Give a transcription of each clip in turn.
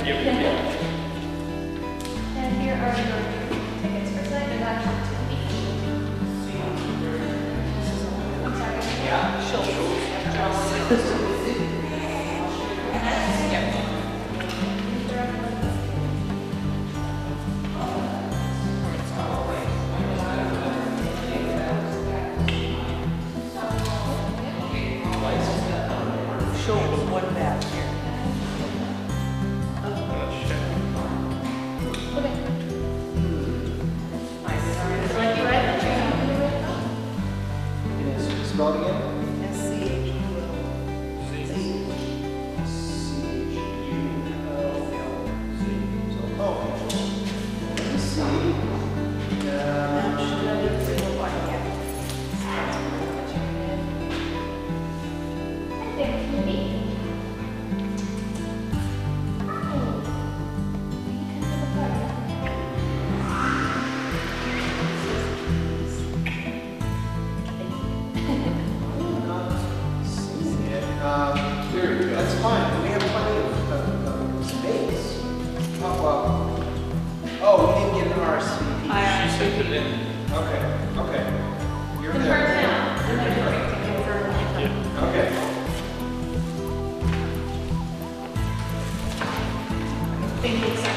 And here are your tickets for tonight. There's actually 2 each. I'm sorry. Yeah, shoulder, one back here. Spell it again. That's fine. We have plenty of space. Oh, you didn't get an RSVP. I sent it in. Okay. You're Confirm there. now. I'm going to confirm. Okay. Thank you, sir.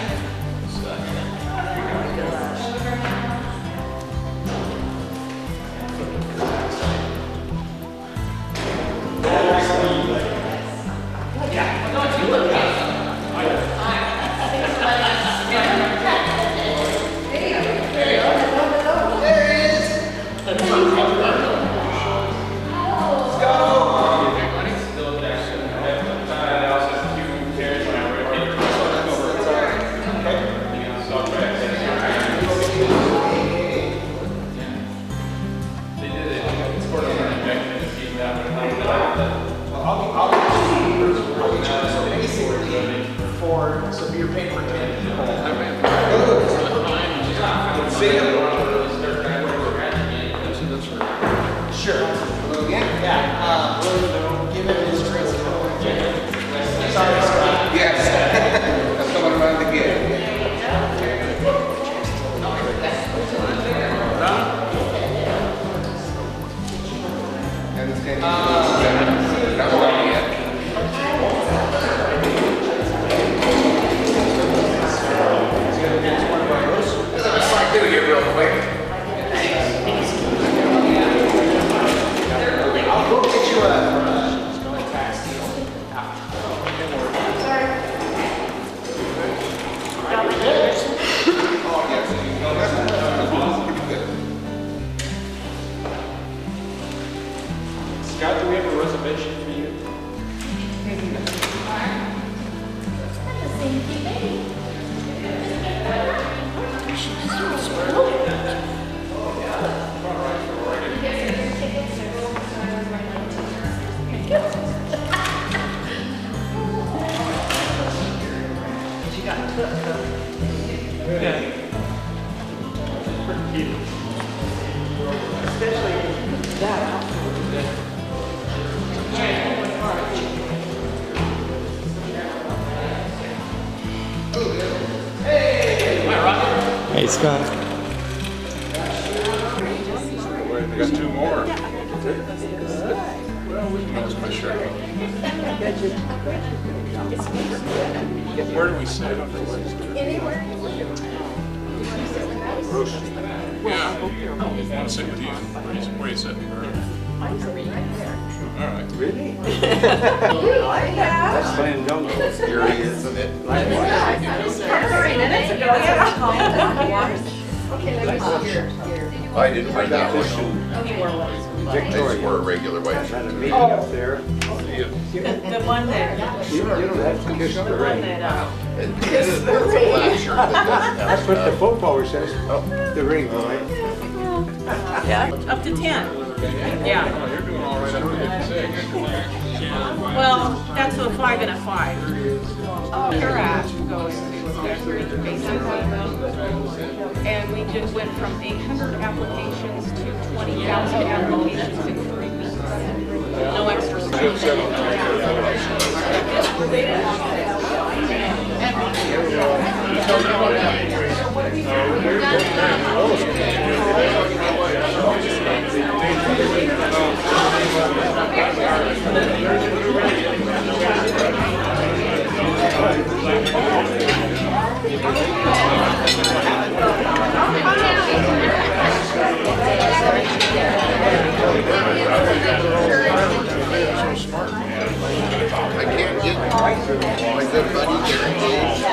So you're paying for 10 people. Sure. Hello again? Yeah. We'll give him his drinks. Sorry, Scott. Yes. That's coming around again. And it's getting not one yet. Do here real quick. We'll get you a tax deal. Oh, yes. No, that's pretty good. Scott, do we have a reservation for you? She got took, huh? Yeah. Pretty cute. Especially that afterwards. Hey, Scott. We got 2 more. Well, we can use my shirt. Where do we sit? Anywhere. Yeah. I want to sit with you. Where are you sitting? I'm sitting right there. All right. Really? Yeah. That's Glenn Duncan. Here he is, isn't it? 3 minutes ago. Okay, let me see here. I didn't bring that one. I just Victoria. wore a regular white Had shirt. a meeting up there. See you. The one that, You don't have to kiss the the one ring. that, It is a black shirt that doesn't have That's what the footballer says. Oh. The ring, right? yeah, up to 10. Yeah. Oh, you're doing all right up to 56. Well, that's a 5 and a 5. Oh, your ass goes to basically. And we just went from 800 applications to 20,000 applications in 3 weeks. No extra stuff. good buddy Gary Gage.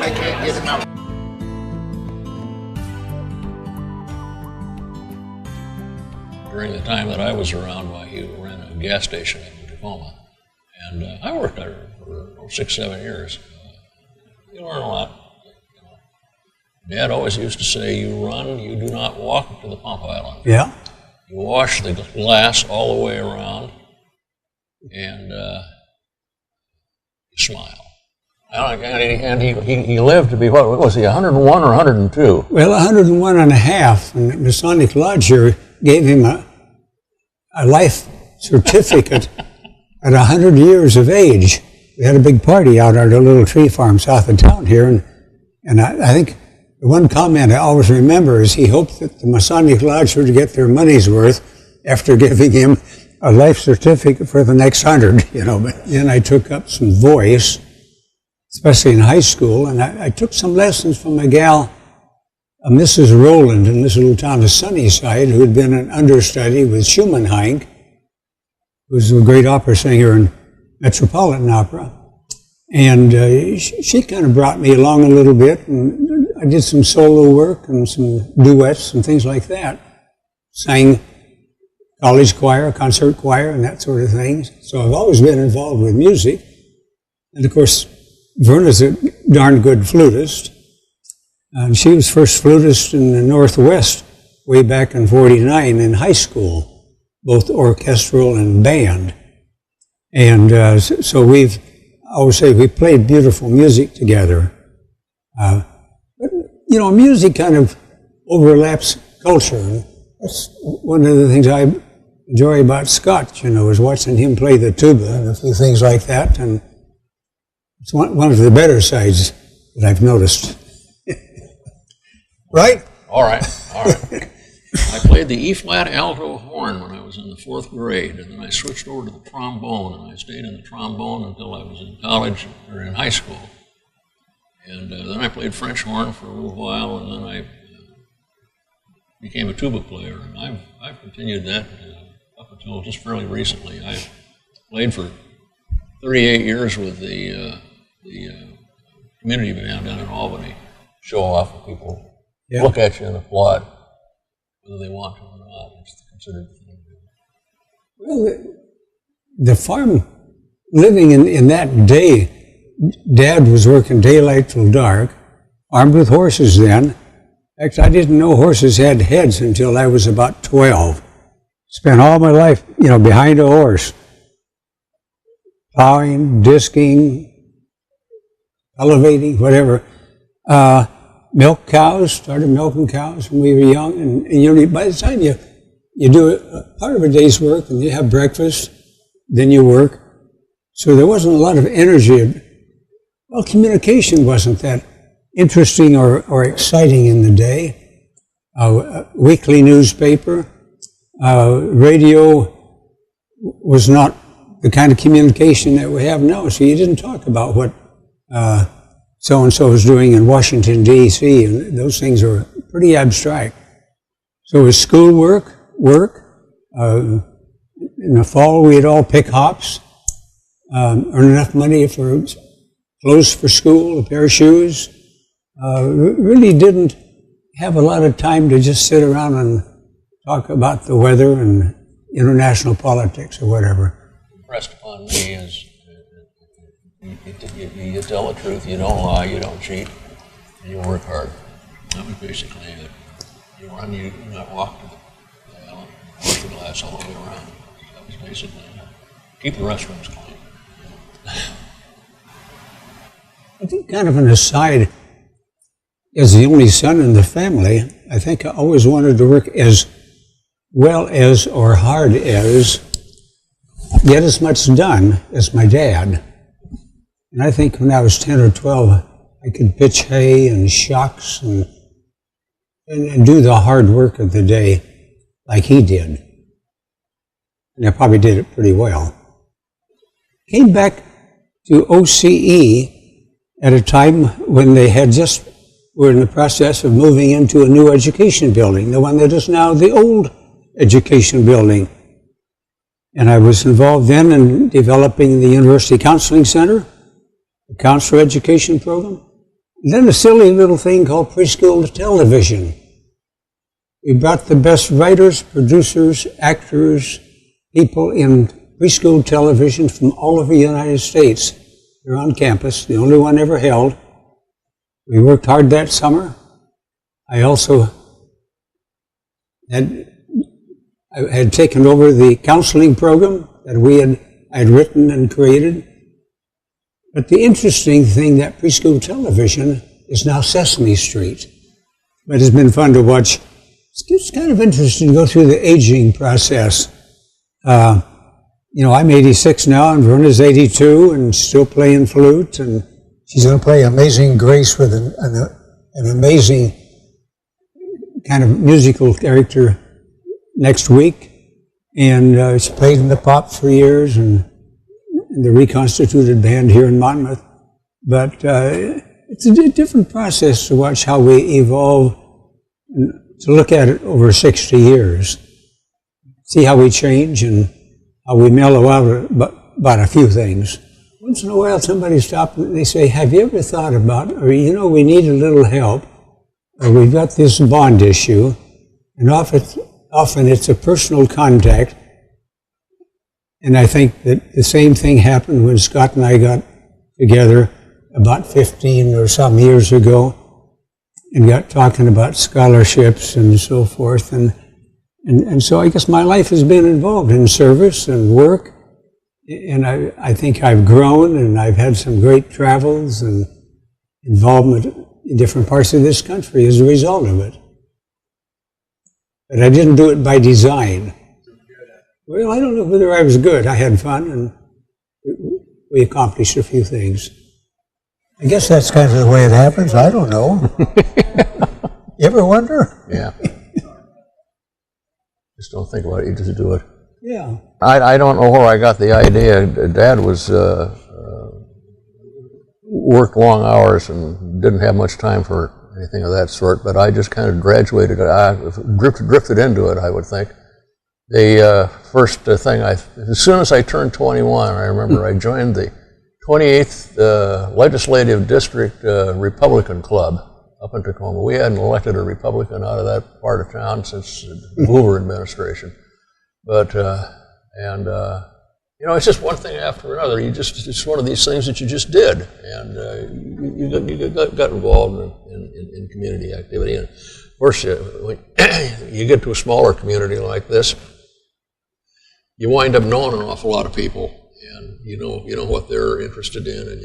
I can't get him out. During the time that I was around, he ran a gas station in Tacoma. And I worked there for 6, 7 years. You learn a lot. Dad always used to say, you run, you do not walk to the pump island. Yeah. You wash the glass all the way around, and you smile. And he lived to be, what was he, 101 or 102? Well, 101 and a half. And the Masonic Lodge here gave him a life certificate at 100 years of age. We had a big party out at a little tree farm south of town here, and I think the one comment I always remember is he hoped that the Masonic Lodge would get their money's worth after giving him a life certificate for the next 100, you know. But then I took up some voice, especially in high school, and I took some lessons from a gal, Mrs. Rowland, in this little town of Sunnyside, who had been an understudy with Schumann, who's a great opera singer in Metropolitan Opera. And she kind of brought me along a little bit, and I did some solo work and some duets and things like that. Sang college choir, concert choir, and that sort of thing. So I've always been involved with music. And of course, Verna's a darn good flutist. She was first flutist in the Northwest way back in '49 in high school, both orchestral and band. And so I always say we played beautiful music together. But, you know, music kind of overlaps culture. That's one of the things I enjoy about Scott, you know, is watching him play the tuba and a few things like that. And it's one of the better sides that I've noticed. Right? All right. I played the E-flat alto horn when I was in the 4th grade, and then I switched over to the trombone, and I stayed in the trombone until I was in college or in high school. And then I played French horn for a little while, and then I became a tuba player, and I've continued that up until just fairly recently. I played for 38 years with the community band down in Albany. Show off and people look at you and applaud, whether they want to or not. It's considered the thing to do. Well, the farm living in that day, Dad was working daylight till dark, armed with horses then. In fact, I didn't know horses had heads until I was about 12. Spent all my life, you know, behind a horse, plowing, disking, elevating, whatever. Milk cows, started milking cows when we were young, and you know, by the time you do part of a day's work and you have breakfast, then you work. So there wasn't a lot of energy. Well, communication wasn't that interesting or exciting in the day. Weekly newspaper, radio was not the kind of communication that we have now, so you didn't talk about what so-and-so was doing in Washington, D.C., and those things are pretty abstract. So it was schoolwork, in the fall we'd all pick hops, earn enough money for clothes for school, a pair of shoes. Really didn't have a lot of time to just sit around and talk about the weather and international politics or whatever. Impressed upon me is you tell the truth, you don't lie, you don't cheat, and you work hard. That was basically it. You run, you do not walk to the island, wash the glass all the way around. That was basically it. Keep the restrooms clean. I think kind of an aside, as the only son in the family, I think I always wanted to work as well as or hard as, get as much done as my dad. And I think when I was 10 or 12, I could pitch hay and shocks and do the hard work of the day like he did. And I probably did it pretty well. Came back to OCE at a time when they had just were in the process of moving into a new education building, the one that is now the old education building. And I was involved then in developing the University Counseling Center, a counselor education program, and then a silly little thing called preschool television. We brought the best writers, producers, actors, people in preschool television from all over the United States. They're on campus, the only one ever held. We worked hard that summer. I also had taken over the counseling program that I had written and created. But the interesting thing, that preschool television is now Sesame Street. But it's been fun to watch. It's kind of interesting to go through the aging process. I'm 86 now, and Verna's 82, and still playing flute, and she's going to play Amazing Grace with an amazing kind of musical character next week. And she played in the Pop for years, and in the reconstituted band here in Monmouth. But it's a different process to watch how we evolve, and to look at it over 60 years. See how we change and how we mellow out about a few things. Once in a while somebody stops and they say, have you ever thought about, or we need a little help, or we've got this bond issue, and often it's a personal contact. And I think that the same thing happened when Scott and I got together about 15 or some years ago and got talking about scholarships and so forth. And so I guess my life has been involved in service and work. And I think I've grown, and I've had some great travels and involvement in different parts of this country as a result of it. But I didn't do it by design. Well, I don't know whether I was good. I had fun, and we accomplished a few things. I guess that's kind of the way it happens. I don't know. You ever wonder? Yeah. Just don't think about it, you just do it. Yeah. I don't know where I got the idea. Dad was worked long hours and didn't have much time for anything of that sort, but I just kind of graduated, drifted into it, I would think. The first thing, as soon as I turned 21, I remember I joined the 28th Legislative District Republican Club up in Tacoma. We hadn't elected a Republican out of that part of town since the Hoover administration. But, it's just one thing after another. It's one of these things that you just did. And you got involved in community activity. And of course, when you get to a smaller community like this, you wind up knowing an awful lot of people, and you know what they're interested in, and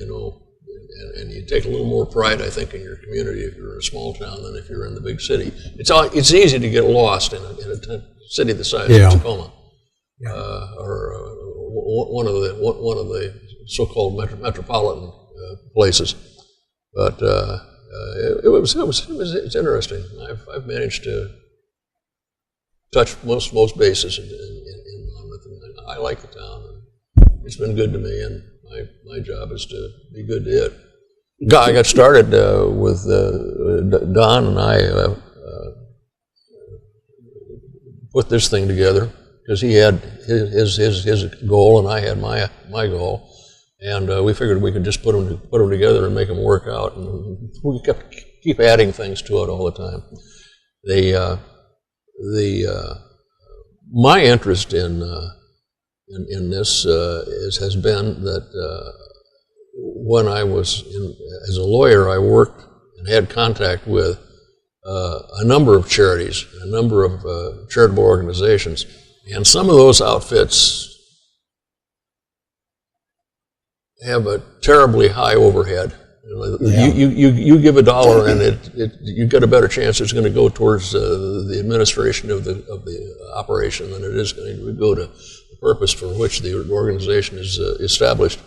and you take a little more pride, I think, in your community if you're in a small town than if you're in the big city. It's easy to get lost in a city the size of Tacoma, or one of the so-called metropolitan places. But it's interesting. I've managed to touch most bases in Monmouth. I like the town. It's been good to me, and my job is to be good to it. I got started with Don, and I put this thing together because he had his goal, and I had my goal, and we figured we could just put them together and make them work out, and we keep adding things to it all the time. My interest in this has been that when I was as a lawyer, I worked and had contact with a number of charities, a number of charitable organizations, and some of those outfits have a terribly high overhead. You give $1 and you get a better chance it's going to go towards the administration of the operation than it is going to go to the purpose for which the organization is established.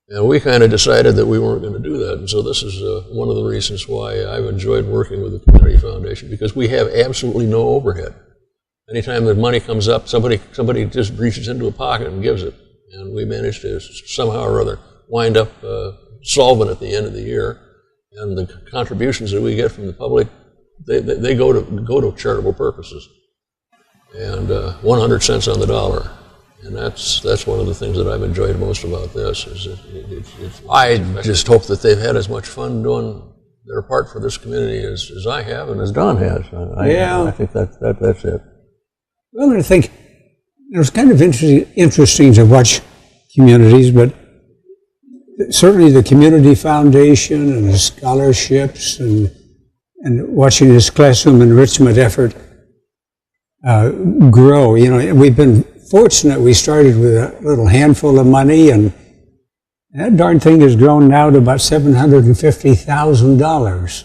And we kind of decided that we weren't going to do that. And so this is one of the reasons why I've enjoyed working with the Community Foundation, because we have absolutely no overhead. Anytime the money comes up, somebody just reaches into a pocket and gives it. And we managed to somehow or other wind up solvent at the end of the year, and the contributions that we get from the public, they go to charitable purposes, and 100 cents on the dollar. And that's one of the things that I've enjoyed most about this. I just hope that they've had as much fun doing their part for this community as I have and as Don has. I think that's it. Well, I think it was kind of interesting to watch communities, but certainly the community foundation and the scholarships and watching this classroom enrichment effort grow. You know, we've been fortunate. We started with a little handful of money, and that darn thing has grown now to about $750,000.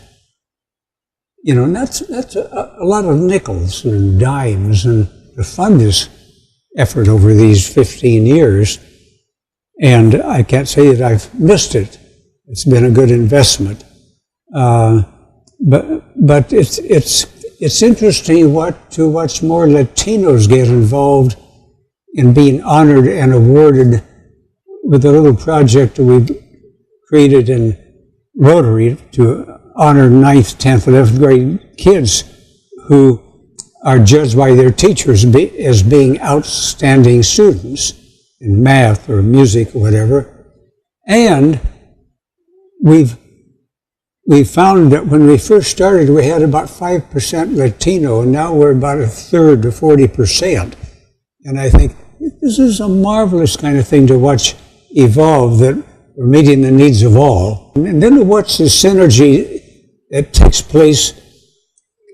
You know, and that's a lot of nickels and dimes, and to fund this effort over these 15 years. And I can't say that I've missed it. It's been a good investment. But it's interesting to watch more Latinos get involved in being honored and awarded with a little project that we've created in Rotary to honor 9th, 10th, 11th grade kids who are judged by their teachers as being outstanding students in math or music or whatever. And we've found that when we first started, we had about 5% Latino, and now we're about a third to 40%. And I think this is a marvelous kind of thing to watch evolve, that we're meeting the needs of all. And then to watch the synergy that takes place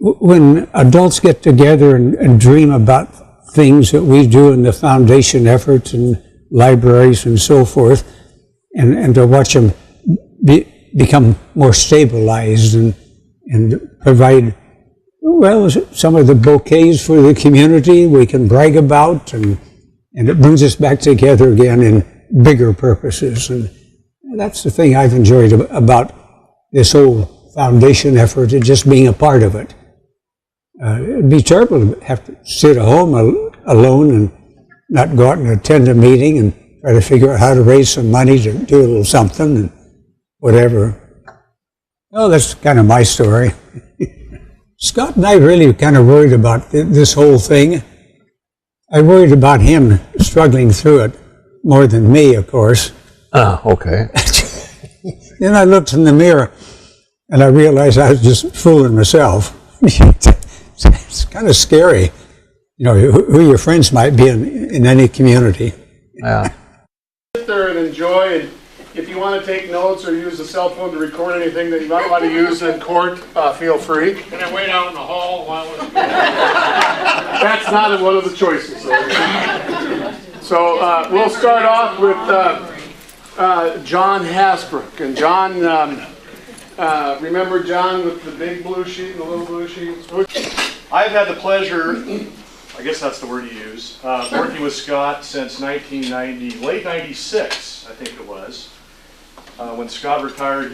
when adults get together and dream about things that we do in the foundation efforts and libraries and so forth, and to watch them become more stabilized and provide, well, some of the bouquets for the community we can brag about, and it brings us back together again in bigger purposes. And that's the thing I've enjoyed about this whole foundation effort, and just being a part of it. It'd be terrible to have to sit at home alone and not go out and attend a meeting and try to figure out how to raise some money to do a little something and whatever. Well, that's kind of my story. Scott and I really kind of worried about this whole thing. I worried about him struggling through it more than me, of course. Okay. Then I looked in the mirror and I realized I was just fooling myself. It's kind of scary, you know, who your friends might be in any community. Yeah. Sit there and enjoy, and if you want to take notes or use a cell phone to record anything that you might want to use in court, feel free. Can I wait out in the hall while it's... That's not one of the choices. So we'll start off with John Hasbrook. And John, remember John with the big blue sheet and the little blue sheet? I've had the pleasure, I guess that's the word you use, working with Scott since 1990, late 96, I think it was. When Scott retired,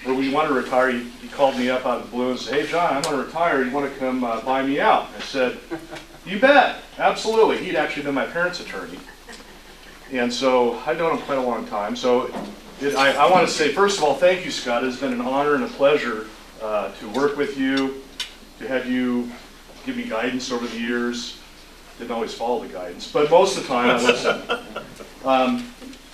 or we wanted to retire, he called me up out of the blue and said, "Hey John, I'm going to retire, you want to come buy me out?" I said, "You bet, absolutely." He'd actually been my parents' attorney. And so I've known him quite a long time. So I want to say, first of all, thank you, Scott. It's been an honor and a pleasure to work with you, to have you give me guidance over the years. Didn't always follow the guidance, but most of the time I listened.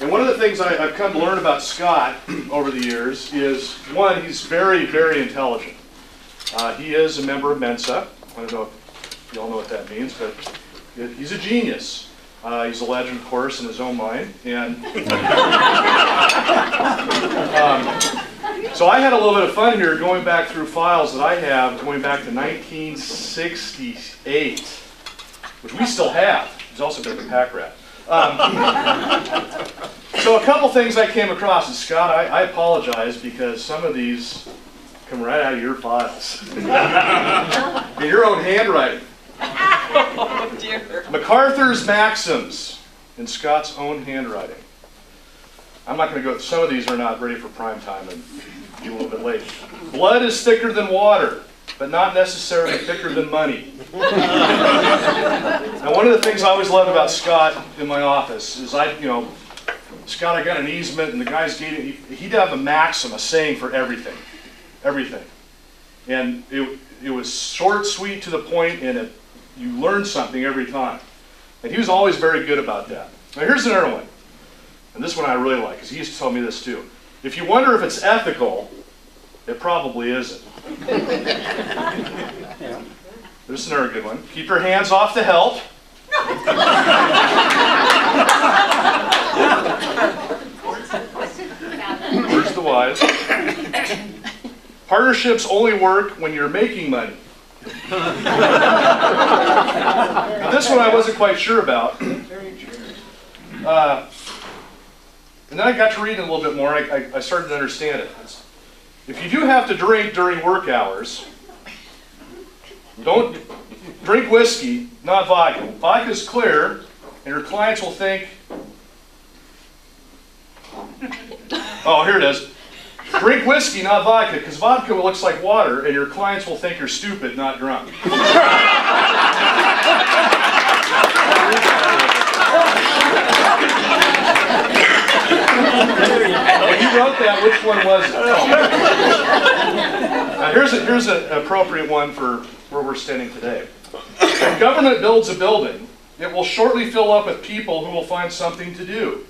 And one of the things I've come to learn about Scott over the years is, one, he's very, very intelligent. He is a member of Mensa. I don't know if you all know what that means, but he's a genius. He's a legend, of course, in his own mind. And so I had a little bit of fun here going back through files that I have going back to 1968, which we still have. He's also been a pack rat. So a couple things I came across, and Scott, I apologize because some of these come right out of your files. In your own handwriting. Oh dear. McArthur's Maxims in Scott's own handwriting. I'm not going to go, some of these are not ready for prime time and be a little bit late. Blood is thicker than water, but not necessarily thicker than money. Now, one of the things I always loved about Scott in my office is Scott, I got an easement, and the guys gave it, he'd have a maxim, a saying for everything. Everything. And it was short, sweet, to the point, and you learned something every time. And he was always very good about that. Now here's another one. And this one I really like, because he used to tell me this too. If you wonder if it's ethical, it probably isn't. There's another good one. Keep your hands off the help. Where's the wise? Partnerships only work when you're making money. Now, this one I wasn't quite sure about. And then I got to read it a little bit more, and I started to understand it. If you do have to drink during work hours, don't drink whiskey, not vodka. Vodka is clear, and your clients will think, oh, here it is. Drink whiskey, not vodka, because vodka looks like water, and your clients will think you're stupid, not drunk. When you wrote that, which one was it? Now here's an appropriate one for where we're standing today. If government builds a building, it will shortly fill up with people who will find something to do.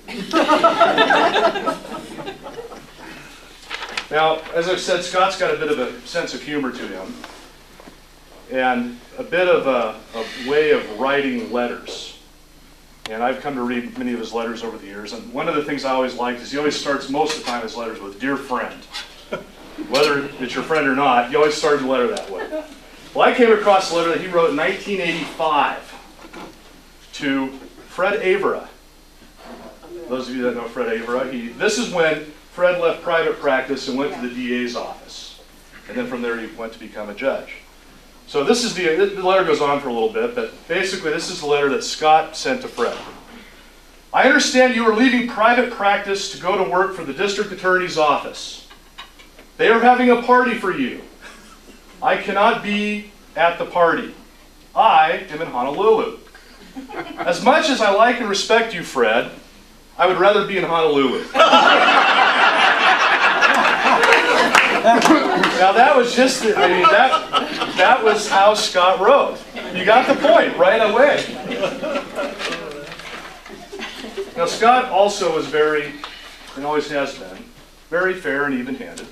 Now, as I've said, Scott's got a bit of a sense of humor to him, and a bit of a way of writing letters. And I've come to read many of his letters over the years, and one of the things I always liked is he always starts most of the time his letters with, "Dear friend." Whether it's your friend or not, he always started the letter that way. Well, I came across a letter that he wrote in 1985 to Fred Avera. Those of you that know Fred Avera, this is when Fred left private practice and went to the DA's office. And then from there he went to become a judge. So this is the letter goes on for a little bit, but basically this is the letter that Scott sent to Fred. I understand you are leaving private practice to go to work for the district attorney's office. They are having a party for you. I cannot be at the party. I am in Honolulu. As much as I like and respect you, Fred, I would rather be in Honolulu. Now that was just, that was how Scott wrote. You got the point right away. Now Scott also was very, and always has been, very fair and even-handed.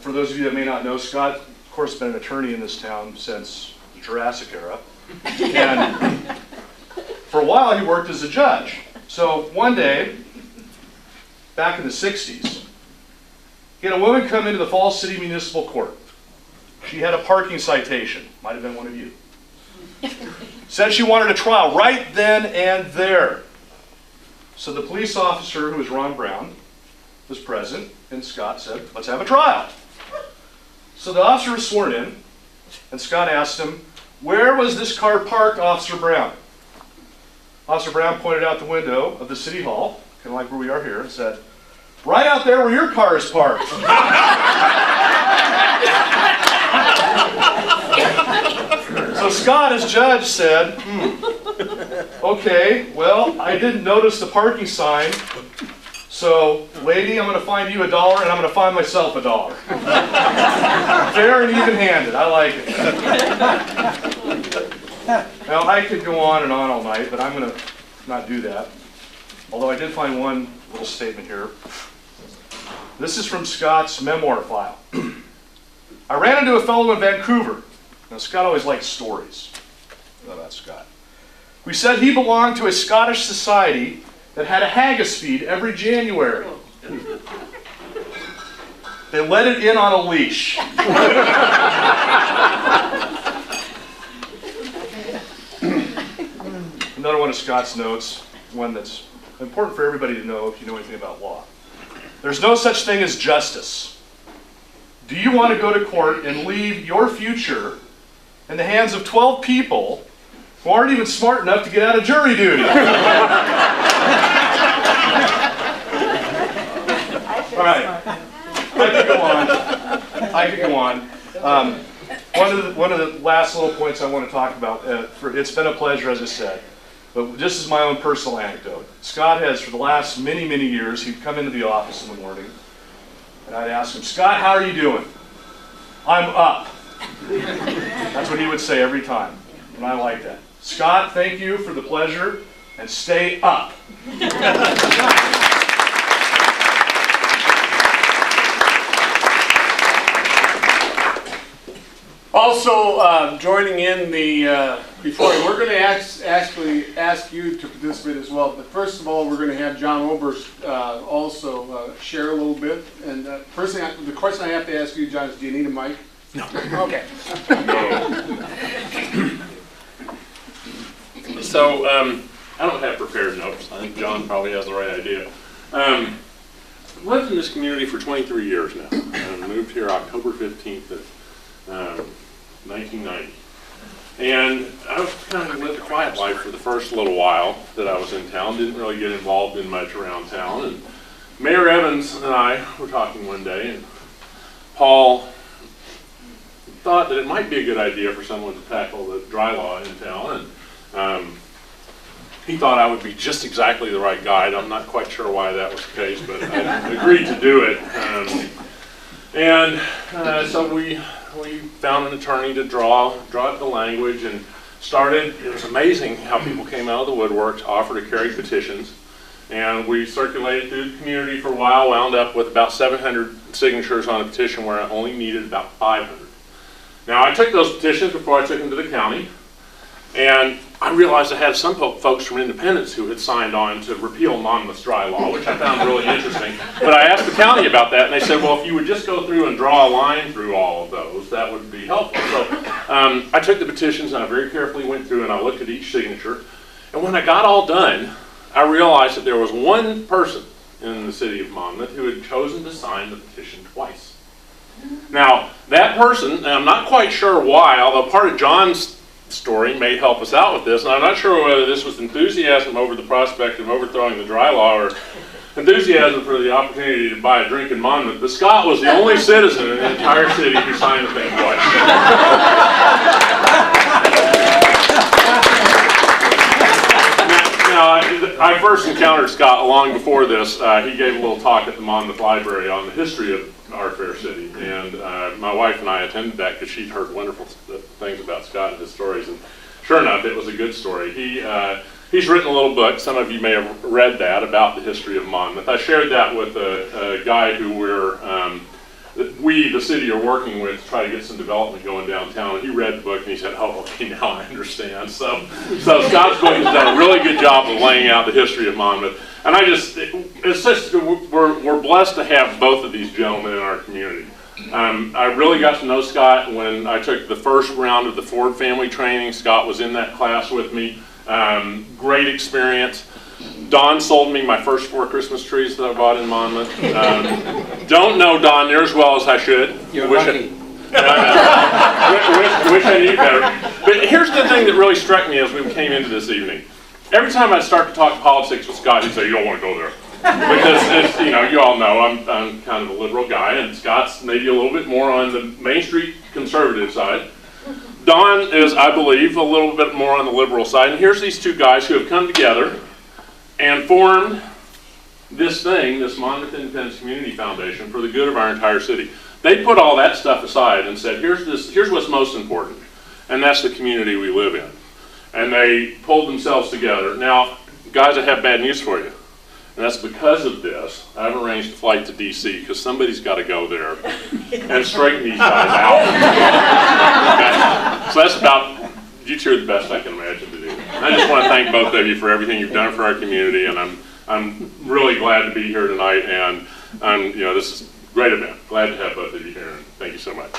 For those of you that may not know, Scott, of course, has been an attorney in this town since the Jurassic era. And for a while he worked as a judge. So one day, back in the 60s, he had a woman come into the Falls City Municipal Court. She had a parking citation. Might have been one of you. Said she wanted a trial right then and there. So the police officer, who was Ron Brown, was present, and Scott said, "Let's have a trial." So the officer was sworn in, and Scott asked him, "Where was this car parked, Officer Brown?" Officer Brown pointed out the window of the city hall, kind of like where we are here, and said, "Right out there where your car is parked." So Scott, as judge, said, "Okay, well, I didn't notice the parking sign, so, lady, I'm going to find you $1 and I'm going to find myself $1. Fair and even-handed. I like it. Now, I could go on and on all night, but I'm going to not do that. Although I did find one little statement here. This is from Scott's memoir file. I ran into a fellow in Vancouver. Now, Scott always liked stories. I know that's Scott. We said he belonged to a Scottish society that had a haggis feed every January. They let it in on a leash. Another one of Scott's notes, one that's important for everybody to know if you know anything about law. There's no such thing as justice. Do you want to go to court and leave your future in the hands of 12 people who aren't even smart enough to get out of jury duty? All right, I could go on. One of the last little points I want to talk about, it's been a pleasure, as I said, but this is my own personal anecdote. Scott has, for the last many, many years, he'd come into the office in the morning, and I'd ask him, "Scott, how are you doing?" "I'm up." That's what he would say every time, and I like that. Scott, thank you for the pleasure, and stay up. Also, joining in the, before, we're going to actually ask you to participate as well. But first of all, we're going to have John Oberst also share a little bit. And first thing, the question I have to ask you, John, is do you need a mic? No. Okay. So, I don't have prepared notes. I think John probably has the right idea. I've lived in this community for 23 years now. I moved here October 15th of 1990. And I've kind of lived a quiet life for the first little while that I was in town. Didn't really get involved in much around town. And Mayor Evans and I were talking one day, and Paul thought that it might be a good idea for someone to tackle the dry law in town. And he thought I would be just exactly the right guide. I'm not quite sure why that was the case, but I agreed to do it. So we found an attorney to draw up the language and started. It was amazing how people came out of the woodwork to offer to carry petitions. And we circulated through the community for a while, wound up with about 700 signatures on a petition where I only needed about 500. Now, I took those petitions before I took them to the county, and I realized I had some folks from Independence who had signed on to repeal Monmouth's dry law, which I found really interesting. But I asked the county about that, and they said, well, if you would just go through and draw a line through all of those, that would be helpful. So I took the petitions, and I very carefully went through, and I looked at each signature. And when I got all done, I realized that there was one person in the city of Monmouth who had chosen to sign the petition twice. Now, that person, and I'm not quite sure why, although part of John's story may help us out with this, and I'm not sure whether this was enthusiasm over the prospect of overthrowing the dry law or enthusiasm for the opportunity to buy a drink in Monmouth, but Scott was the only citizen in the entire city who signed the thing twice. Now, I first encountered Scott long before this. He gave a little talk at the Monmouth Library on the history of our fair city, and my wife and I attended that because she'd heard wonderful things about Scott and his stories, and sure enough, it was a good story. He's written a little book, some of you may have read that, about the history of Monmouth. I shared that with a guy who we, the city, are working with to try to get some development going downtown, and he read the book and he said, oh, okay, now I understand. So Scott's book has done a really good job of laying out the history of Monmouth. And we're blessed to have both of these gentlemen in our community. I really got to know Scott when I took the first round of the Ford family training. Scott was in that class with me. Great experience. Don sold me my first 4 Christmas trees that I bought in Monmouth. Don't know Don near as well as I should. You're lucky. Wish I knew better. But here's the thing that really struck me as we came into this evening. Every time I'd start to talk politics with Scott, he'd say, you don't want to go there. Because, you all know, I'm kind of a liberal guy, and Scott's maybe a little bit more on the Main Street conservative side. Don is, I believe, a little bit more on the liberal side. And here's these two guys who have come together and formed this thing, this Monmouth Independence Community Foundation, for the good of our entire city. They put all that stuff aside and said, here's what's most important, and that's the community we live in. And they pulled themselves together. Now, guys, I have bad news for you. And that's because of this, I've arranged a flight to D.C. because somebody's got to go there and straighten these guys out. Okay? So that's about, you two are the best I can imagine to do. And I just want to thank both of you for everything you've done for our community, and I'm really glad to be here tonight, and this is a great event. Glad to have both of you here, and thank you so much.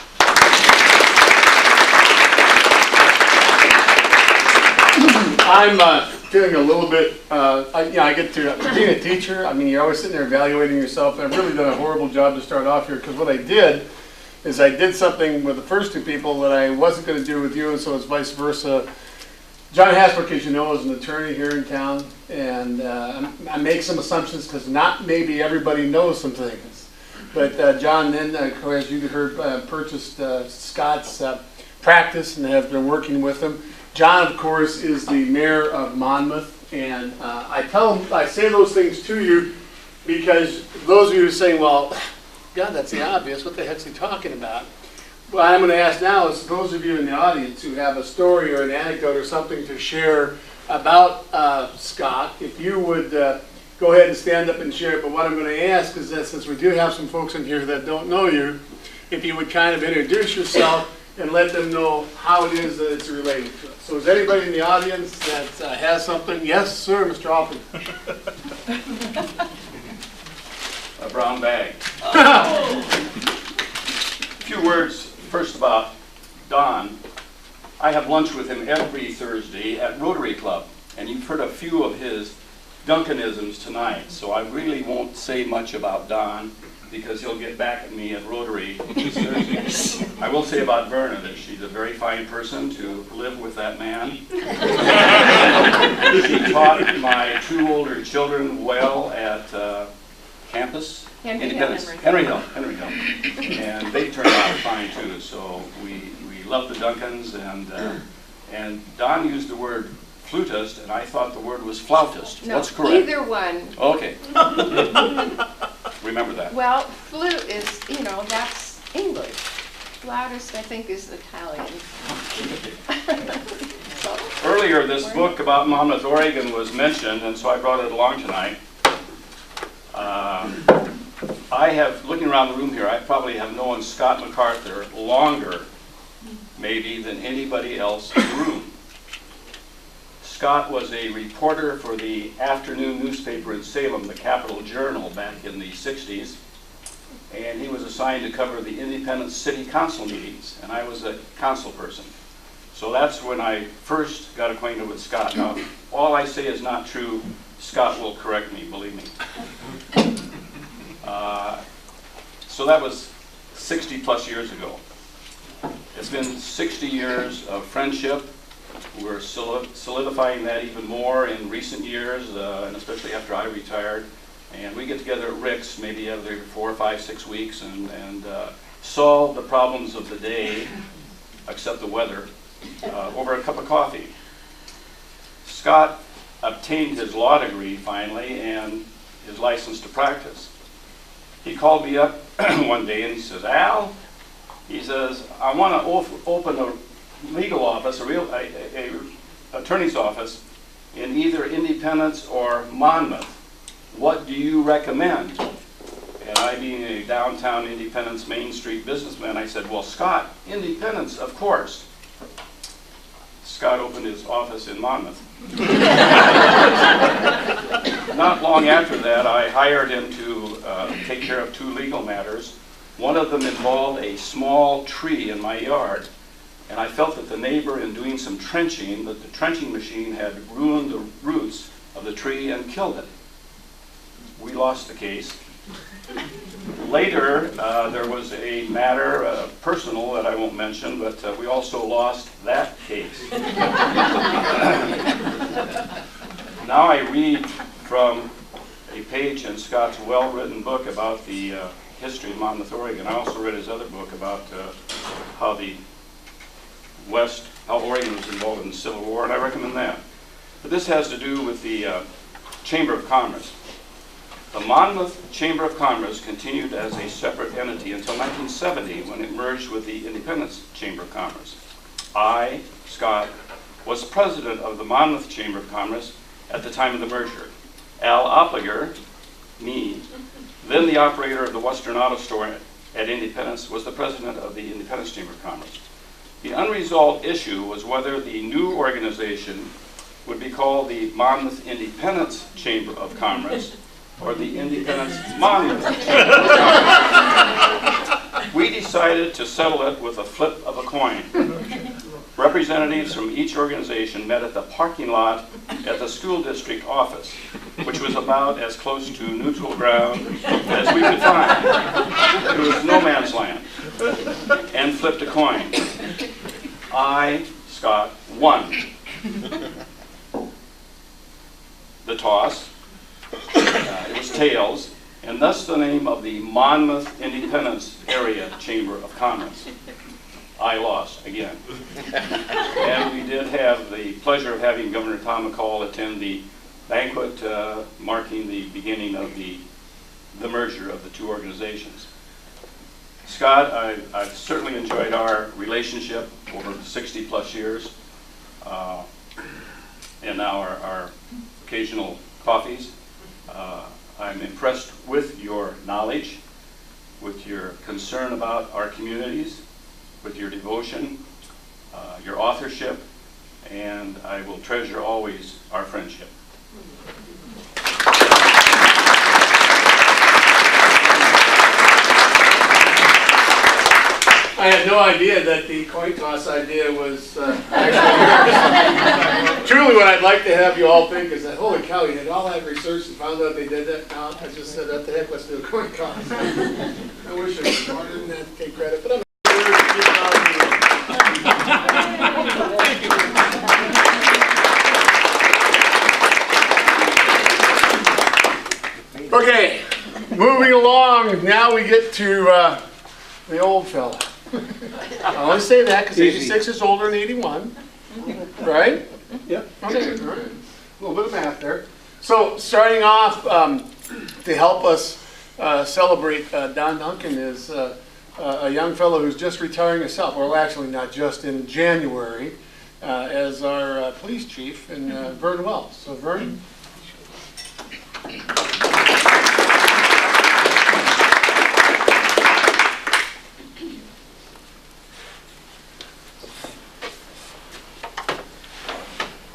I'm feeling a little bit, I get to, being a teacher, I mean, you're always sitting there evaluating yourself, and I've really done a horrible job to start off here, because what I did is I did something with the first 2 people that I wasn't going to do with you, and so it's vice versa. John Hasbrook, as you know, is an attorney here in town, and I make some assumptions because not maybe everybody knows some things. But John then, as you heard, purchased Scott's practice and has been working with him. John, of course, is the mayor of Monmouth, and I say those things to you because those of you who are saying, well, God, that's the obvious, what the heck's he talking about? what I'm going to ask now is those of you in the audience who have a story or an anecdote or something to share about Scott, if you would go ahead and stand up and share it. But what I'm going to ask is that since we do have some folks in here that don't know you, if you would kind of introduce yourself and let them know how it is that it's related to us. So is anybody in the audience that has something? Yes, sir, Mr. Hoffman. A brown bag. A few words first about Don. I have lunch with him every Thursday at Rotary Club, and you've heard a few of his Duncanisms tonight, so I really won't say much about Don because he'll get back at me at Rotary this Thursday. I will say about Verna that she's a very fine person to live with that man. She taught my two older children well at campus. Henry Hill. And they turned out fine too, so we love the Duncans, and Don used the word flutist, and I thought the word was flautist. No, What's correct? either one. Okay. Remember that. Well, flute is, you know, that's English. Flautist, I think, is Italian. So, Earlier, this book about Monmouth, Oregon was mentioned, and so I brought it along tonight. I have, looking around the room here, I probably have known Scott McArthur longer, maybe, than anybody else in the room. Scott was a reporter for the afternoon newspaper in Salem, the Capital Journal, back in the 60s. And he was assigned to cover the independent city council meetings, and I was a council person. So that's when I first got acquainted with Scott. Now, all I say is not true. Scott will correct me, believe me. So that was 60 plus years ago. It's been 60 years of friendship. We're solidifying that even more in recent years, and especially after I retired. And we get together at Rick's maybe every 4, 5, 6 weeks and solve the problems of the day, except the weather, over a cup of coffee. Scott obtained his law degree finally and his license to practice. He called me up one day and he says, Al, he says, I want to open a legal office, a attorney's office in either Independence or Monmouth. What do you recommend? And I, being a downtown Independence Main Street businessman, I said, well, Scott, Independence, of course. Scott opened his office in Monmouth. Not long after that, I hired him to take care of 2 legal matters. One of them involved a small tree in my yard. And I felt that the neighbor, in doing some trenching, that the trenching machine had ruined the roots of the tree and killed it. We lost the case. Later, there was a matter, personal, that I won't mention, but we also lost that case. Now I read from a page in Scott's well-written book about the history of Monmouth, Oregon. I also read his other book about how the West, how Oregon was involved in the Civil War, and I recommend that. But this has to do with the Chamber of Commerce. The Monmouth Chamber of Commerce continued as a separate entity until 1970, when it merged with the Independence Chamber of Commerce. I, Scott, was president of the Monmouth Chamber of Commerce at the time of the merger. Al Opliger, me, then the operator of the Western Auto Store at Independence, was the president of the Independence Chamber of Commerce. The unresolved issue was whether the new organization would be called the Monmouth Independence Chamber of Commerce or the Independence Monmouth Chamber of Commerce. We decided to settle it with a flip of a coin. Representatives from each organization met at the parking lot at the school district office, which was about as close to neutral ground as we could find. It was no man's land. And flipped a coin. I, Scott, won the toss. It was tails, and thus the name of the Monmouth Independence Area Chamber of Commerce. I lost again. And we did have the pleasure of having Governor Tom McCall attend the banquet marking the beginning of the merger of the 2 organizations. Scott, I've certainly enjoyed our relationship over 60 plus years, and now our occasional coffees. I'm impressed with your knowledge, with your concern about our communities, with your devotion, your authorship, and I will treasure always our friendship. I had no idea that the coin toss idea was actually yours. Truly what I'd like to have you all think is that, holy cow, you did all that research and found out they did that. No, I just said, what the heck, let's do a coin toss. I wish I was smarter than that to take credit, but I'm okay, moving along, now we get to the old fella. I only say that because 86 is older than 81, right? Yep. Okay, all right. A little bit of math there. So starting off, to help us celebrate Don Duncan is a young fellow who's just retiring himself, well actually not just, in January, as our police chief, and Vern Wells. So Vern.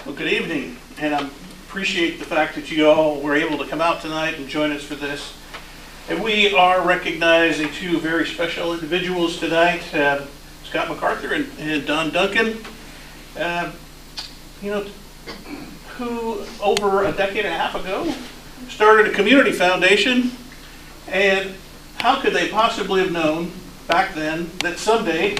Well, good evening, and I appreciate the fact that you all were able to come out tonight and join us for this. And we are recognizing two very special individuals tonight, Scott McArthur and Don Duncan, who over a decade and a half ago started a community foundation. And how could they possibly have known back then that someday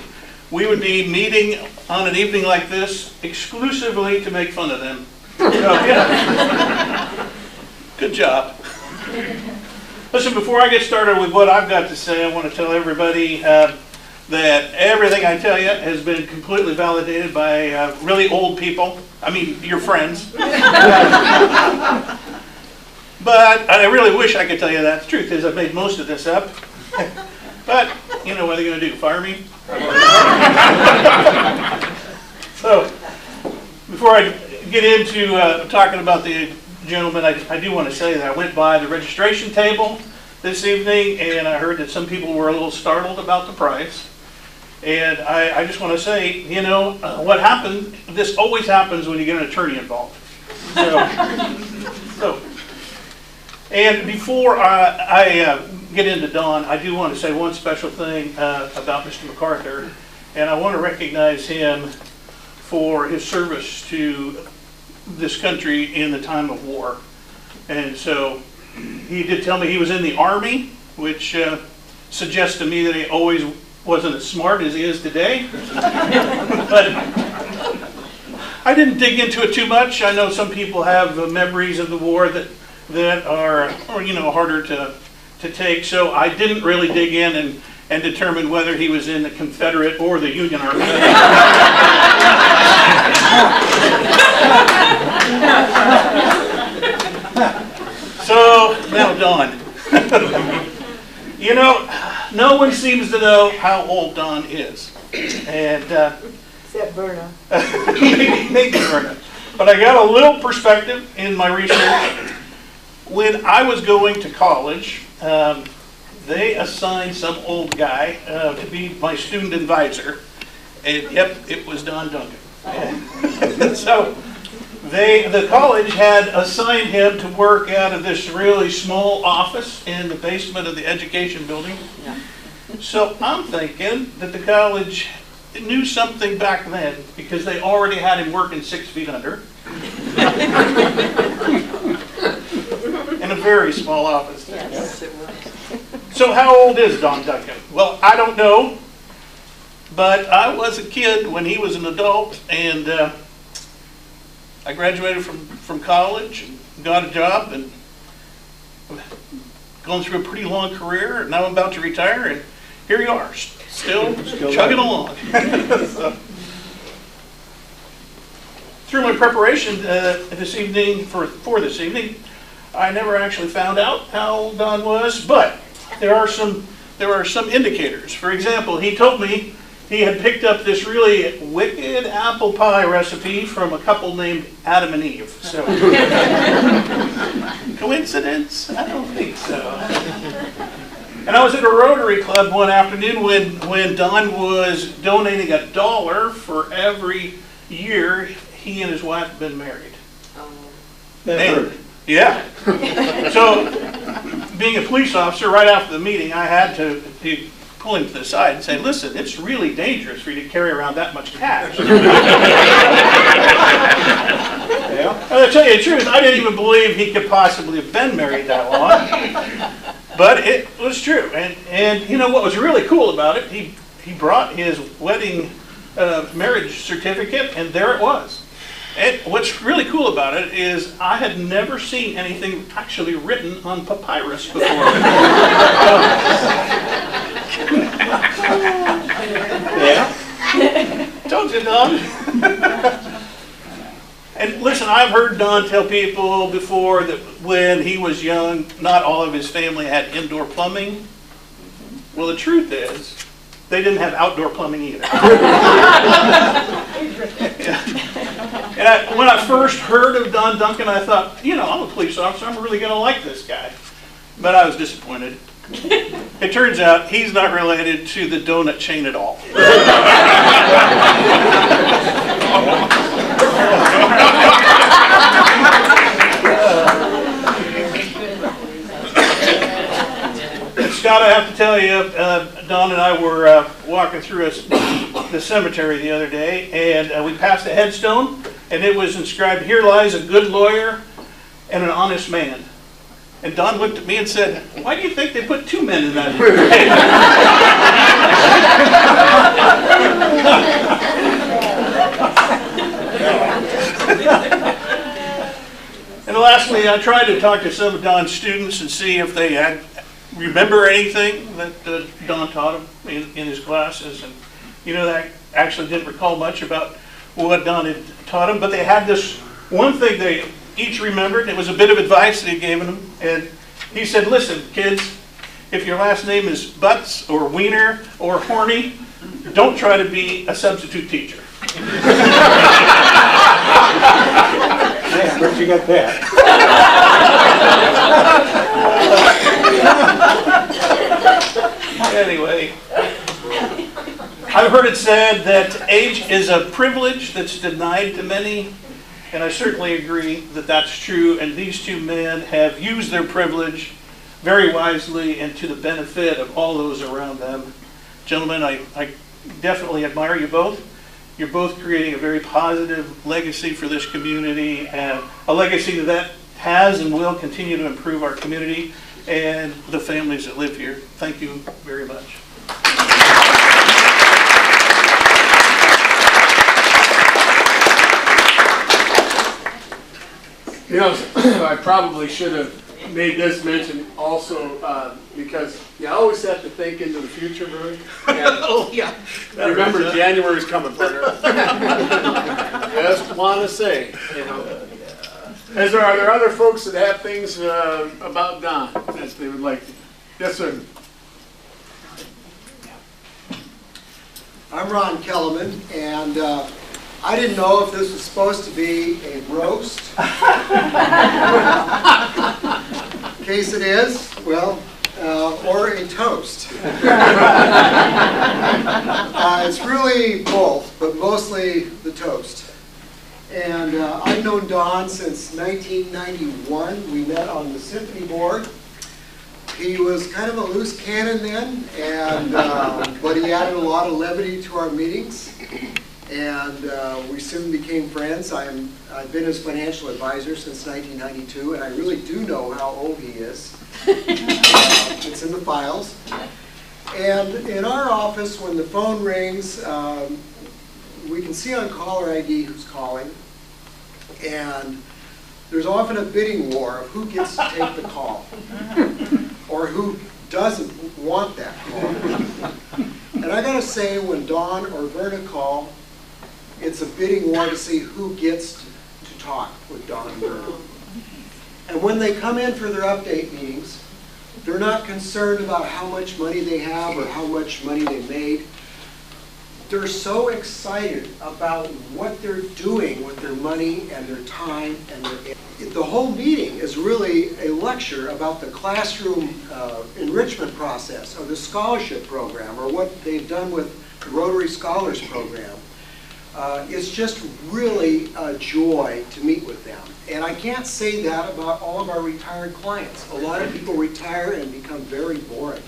we would be meeting on an evening like this exclusively to make fun of them? So, yeah. Good job. Listen, before I get started with what I've got to say, I want to tell everybody that everything I tell you has been completely validated by really old people. I mean, your friends. But I really wish I could tell you that. The truth is, I've made most of this up. But, you know what are they going to do, fire me? So, before I get into talking about the gentleman, I do want to say that I went by the registration table this evening and I heard that some people were a little startled about the price. And I just want to say, what happened, this always happens when you get an attorney involved. And before I get into Don, I do want to say one special thing about Mr. McArthur, and I want to recognize him for his service to this country in the time of war. And so he did tell me he was in the Army, which suggests to me that he always wasn't as smart as he is today. But I didn't dig into it too much. I know some people have memories of the war that are harder to take, so I didn't really dig in and determine whether he was in the Confederate or the Union Army. So, now Don. No one seems to know how old Don is. And except Berna. maybe Berna. But I got a little perspective in my research. When I was going to college, they assigned some old guy to be my student advisor. And yep, it was Don Duncan. So the college had assigned him to work out of this really small office in the basement of the education building. Yeah. So I'm thinking that the college knew something back then because they already had him working 6 feet under. In a very small office. Yes, it was. So how old is Don Duncan? Well, I don't know, but I was a kid when he was an adult, and I graduated from college and got a job and gone through a pretty long career, and now I'm about to retire, and here you are, still chugging along. So, through my preparation this evening, for this evening, I never actually found out how old Don was, but there are some there are some indicators. For example, he told me he had picked up this really wicked apple pie recipe from a couple named Adam and Eve. So, coincidence? I don't think so. And I was at a Rotary Club one afternoon when Don was donating $1 for every year he and his wife have been married. And, yeah. So, being a police officer, right after the meeting, I had to pull him to the side and say, listen, it's really dangerous for you to carry around that much cash. Yeah. And to tell you the truth, I didn't even believe he could possibly have been married that long. But it was true. And you know what was really cool about it? He brought his wedding marriage certificate, and there it was. And what's really cool about it is I had never seen anything actually written on papyrus before. Yeah. Told you, Don. And listen, I've heard Don tell people before that when he was young, not all of his family had indoor plumbing. Well, the truth is, they didn't have outdoor plumbing either. And when I first heard of Don Duncan, I thought, you know, I'm a police officer, I'm really going to like this guy. But I was disappointed. It turns out he's not related to the donut chain at all. Scott, I have to tell you, Don and I were walking through the cemetery the other day, and we passed a headstone, and it was inscribed, "Here lies a good lawyer and an honest man." And Don looked at me and said, "Why do you think they put 2 men in that?" And lastly, I tried to talk to some of Don's students and see if they had remember anything that Don taught them in his classes. And you know, they actually didn't recall much about what Don had taught them, but they had this one thing they each remembered. It was a bit of advice that he gave them, and he said, "Listen, kids, if your last name is Butts or Wiener or Horny, don't try to be a substitute teacher." Man, where'd you get that? Anyway, I've heard it said that age is a privilege that's denied to many, and I certainly agree that that's true, and these two men have used their privilege very wisely and to the benefit of all those around them. Gentlemen, I definitely admire you both. You're both creating a very positive legacy for this community, and a legacy that has and will continue to improve our community and the families that live here. Thank you very much. You know, I probably should have made this mention also because you always have to think into the future, Brody. Oh, yeah. Remember, January's coming, partner. Just want to say, you know. Are there other folks that have things about Don that they would like to? Yes, sir. I'm Ron Kellerman, and I didn't know if this was supposed to be a roast. In case it is, well, or a toast. It's really both, but mostly the toast. And I've known Don since 1991. We met on the symphony board. He was kind of a loose cannon then, and but he added a lot of levity to our meetings. And we soon became friends. I've been his financial advisor since 1992, and I really do know how old he is. It's in the files. And in our office, when the phone rings, we can see on caller ID who's calling. And there's often a bidding war of who gets to take the call, or who doesn't want that call. And I gotta say, when Don or Verna call, it's a bidding war to see who gets to talk with Don and Verna. And when they come in for their update meetings, They're not concerned about how much money they have or how much money they made. They're so excited about what they're doing with their money and their time and the whole meeting is really a lecture about the classroom enrichment process or the scholarship program or what they've done with the Rotary Scholars Program. It's just really a joy to meet with them. And I can't say that about all of our retired clients. A lot of people retire and become very boring.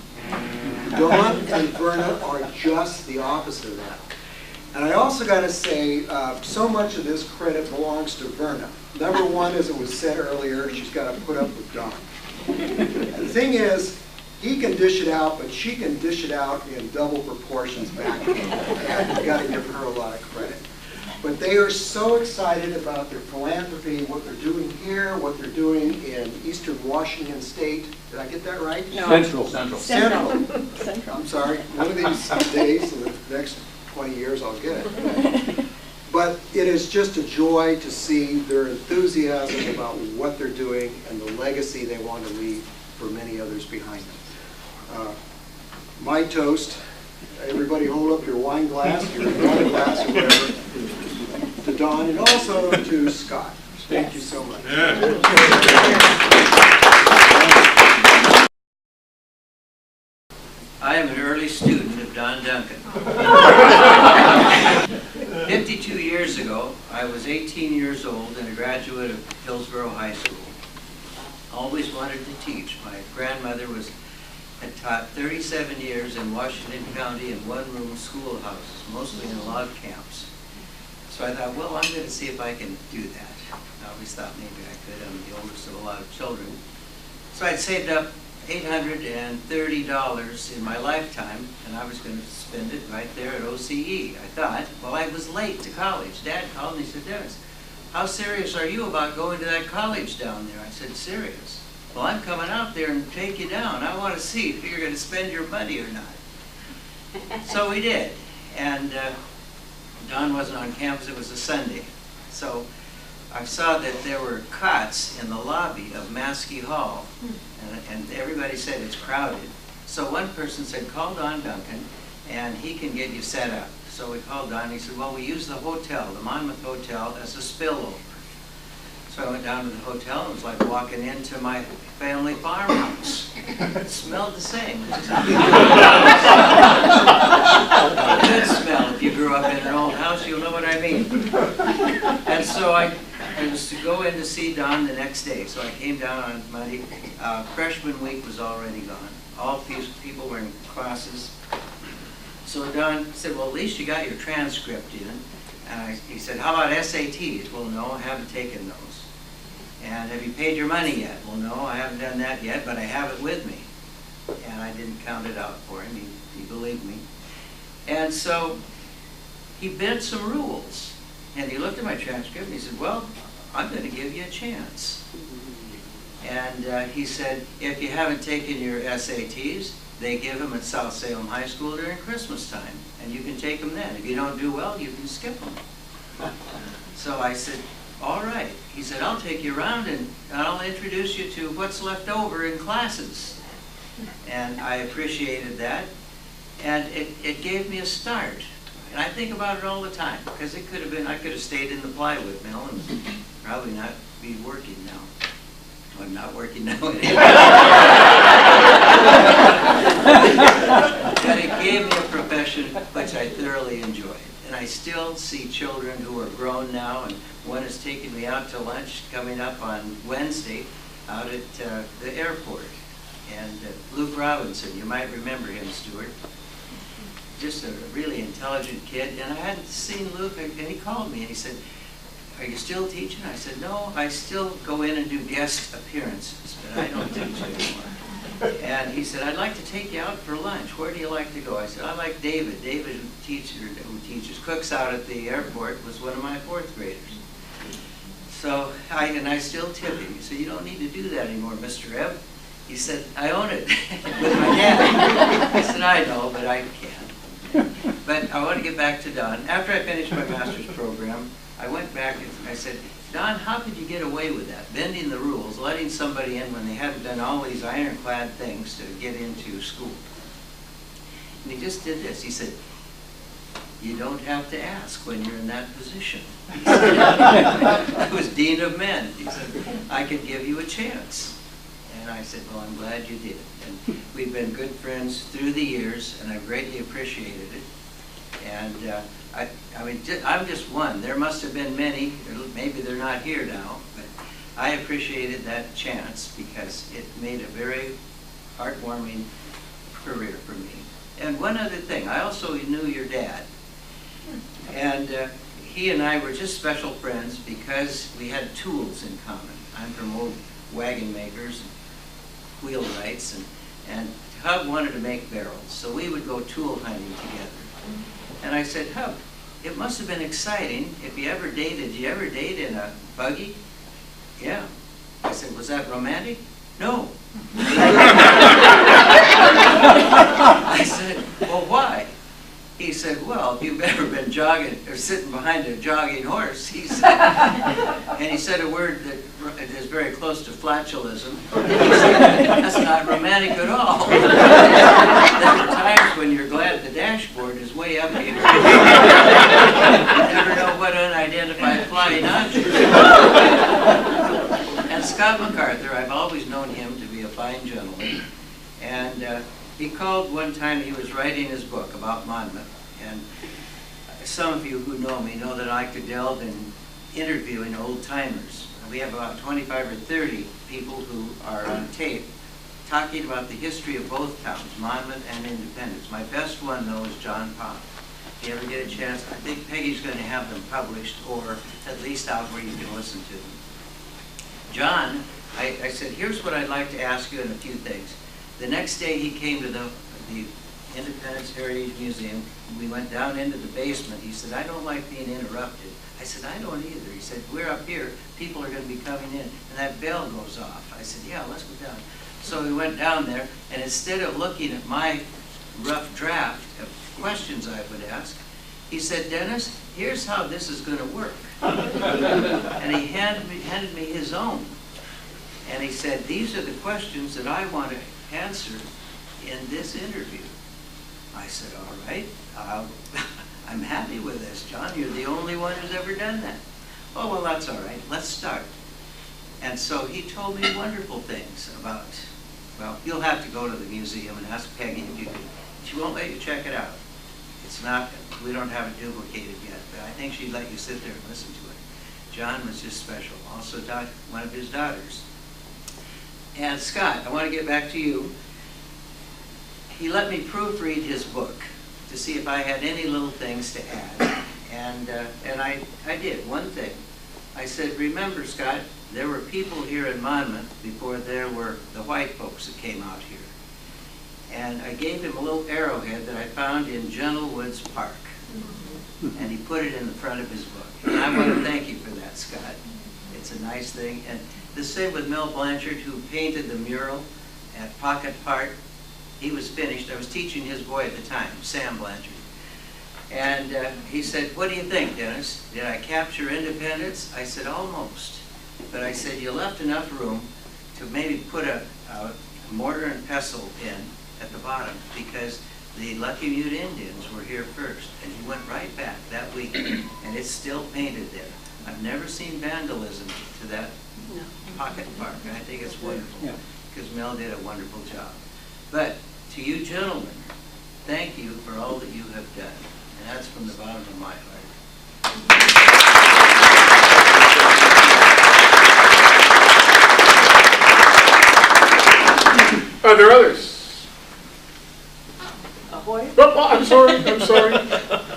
Dawn and Verna are just the opposite of that. And I also got to say, so much of this credit belongs to Verna. Number one, as it was said earlier, she's got to put up with Don. And the thing is, he can dish it out, but she can dish it out in double proportions back. And you got to give her a lot of credit. But they are so excited about their philanthropy, what they're doing here, what they're doing in Eastern Washington State. Did I get that right? No. Central. Central. I'm sorry. One of these days, in the next 20 years, I'll get it. But it is just a joy to see their enthusiasm about what they're doing and the legacy they want to leave for many others behind them. My toast, everybody hold up your wine glass, your water glass, or whatever, to Don and also to Scott. Thank you so much. I am an early student of Don Duncan. 52 years ago, I was 18 years old and a graduate of Hillsborough High School. Always wanted to teach. My grandmother had taught 37 years in Washington County in one-room schoolhouses, mostly in log camps. So I thought, well, I'm going to see if I can do that. I always thought maybe I could. I'm the oldest of a lot of children. So I'd saved up $830 in my lifetime, and I was going to spend it right there at OCE. I thought, well, I was late to college. Dad called and he said, Dennis, how serious are you about going to that college down there? I said, serious? Well, I'm coming out there and take you down. I want to see if you're going to spend your money or not. So we did. And Don wasn't on campus. It was a Sunday. So I saw that there were cots in the lobby of Maskey Hall. And everybody said it's crowded. So one person said, call Don Duncan, and he can get you set up. So we called Don, and he said, well, we use the hotel, the Monmouth Hotel, as a spillover. So I went down to the hotel, and it was like walking into my family farmhouse. It smelled the same. Good smell. If you grew up in an old house, you'll know what I mean. And so I was to go in to see Don the next day. So I came down on Monday. Freshman week was already gone. All people were in classes. So Don said, well, at least you got your transcript in. And he said, how about SATs? Well, no, I haven't taken those. And have you paid your money yet? Well, no, I haven't done that yet, but I have it with me. And I didn't count it out for him. He believed me. And so he bent some rules. And he looked at my transcript and he said, well, I'm going to give you a chance. And he said, if you haven't taken your SATs, they give them at South Salem High School during Christmas time. And you can take them then. If you don't do well, you can skip them. So I said, all right. He said, I'll take you around and I'll introduce you to what's left over in classes. And I appreciated that. And it gave me a start. And I think about it all the time, because it could have been, I could have stayed in the plywood mill and probably not be working now. I'm not working now anyway. But it gave me a profession which I thoroughly enjoyed. And I still see children who are grown now, and one is taking me out to lunch coming up on Wednesday out at the airport. And Luke Robinson, you might remember him, Stuart. Just a really intelligent kid. And I hadn't seen Luke, and he called me and he said, are you still teaching? I said, no, I still go in and do guest appearances, but I don't teach anymore. And he said, I'd like to take you out for lunch. Where do you like to go? I said, I like David. David, who teaches cooks out at the airport, was one of my fourth graders. So I still tip him. He said, you don't need to do that anymore, Mr. Ebb. He said, I own it with my dad. I said, I know, but I can't. But I want to get back to Don. After I finished my master's program, I went back and I said, Don, how could you get away with that? Bending the rules, letting somebody in when they hadn't done all these ironclad things to get into school. And he just did this. He said, you don't have to ask when you're in that position. He said, I was Dean of Men. He said, I could give you a chance. And I said, well, I'm glad you did. And we've been good friends through the years, and I've greatly appreciated it. And I mean, I'm just one. There must have been many. Maybe they're not here now, but I appreciated that chance because it made a very heartwarming career for me. And one other thing, I also knew your dad. And he and I were just special friends because we had tools in common. I'm from old wagon makers and wheelwrights, and Hub wanted to make barrels, so we would go tool hunting together. And I said, Hub, it must have been exciting if you ever dated. Did you ever date in a buggy? Yeah. I said, was that romantic? No. I said, well, why? He said, well, if you've ever been jogging or sitting behind a jogging horse, he said, and he said a word that is very close to flatulism. He said, that's not romantic at all. There are times when you're glad the dashboard is way up here. You never know what unidentified flying object. And Scott McArthur, I've always known him to be a fine gentleman. And he called one time, he was writing his book about Monmouth. And some of you who know me know that I could delve in interviewing old timers. We have about 25 or 30 people who are on tape talking about the history of both towns, Monmouth and Independence. My best one, though, is John Pop. If you ever get a chance, I think Peggy's going to have them published or at least out where you can listen to them. John, I said, here's what I'd like to ask you and a few things. The next day he came to the Independence Heritage Museum. We went down into the basement. He said, I don't like being interrupted. I said, I don't either. He said, we're up here. People are going to be coming in. And that bell goes off. I said, yeah, let's go down. So we went down there. And instead of looking at my rough draft of questions I would ask, he said, Dennis, here's how this is going to work. And he handed me his own. And he said, these are the questions that I want to answer in this interview. I said, all right, I'm happy with this, John. You're the only one who's ever done that. Oh, well, that's all right. Let's start. And so he told me wonderful things about, well, you'll have to go to the museum and ask Peggy if you can. She won't let you check it out. It's not, we don't have it duplicated yet, but I think she'd let you sit there and listen to it. John was just special. Also, one of his daughters. And Scott, I want to get back to you. He let me proofread his book to see if I had any little things to add. And I did one thing. I said, remember, Scott, there were people here in Monmouth before there were the white folks that came out here. And I gave him a little arrowhead that I found in Gentle Woods Park. And he put it in the front of his book. And I want to thank you for that, Scott. It's a nice thing. And the same with Mel Blanchard, who painted the mural at Pocket Park. He was finished. I was teaching his boy at the time, Sam Blanchard. And he said, what do you think, Dennis? Did I capture independence? I said, almost. But I said, you left enough room to maybe put a mortar and pestle in at the bottom because the Lucky Butte Indians were here first. And he went right back that week, and it's still painted there. I've never seen vandalism to that Pocket Park, and I think it's wonderful because Mel did a wonderful job. But to you gentlemen, thank you for all that you have done. And that's from the bottom of my heart. Are there others? Ahoy. Oh, I'm sorry.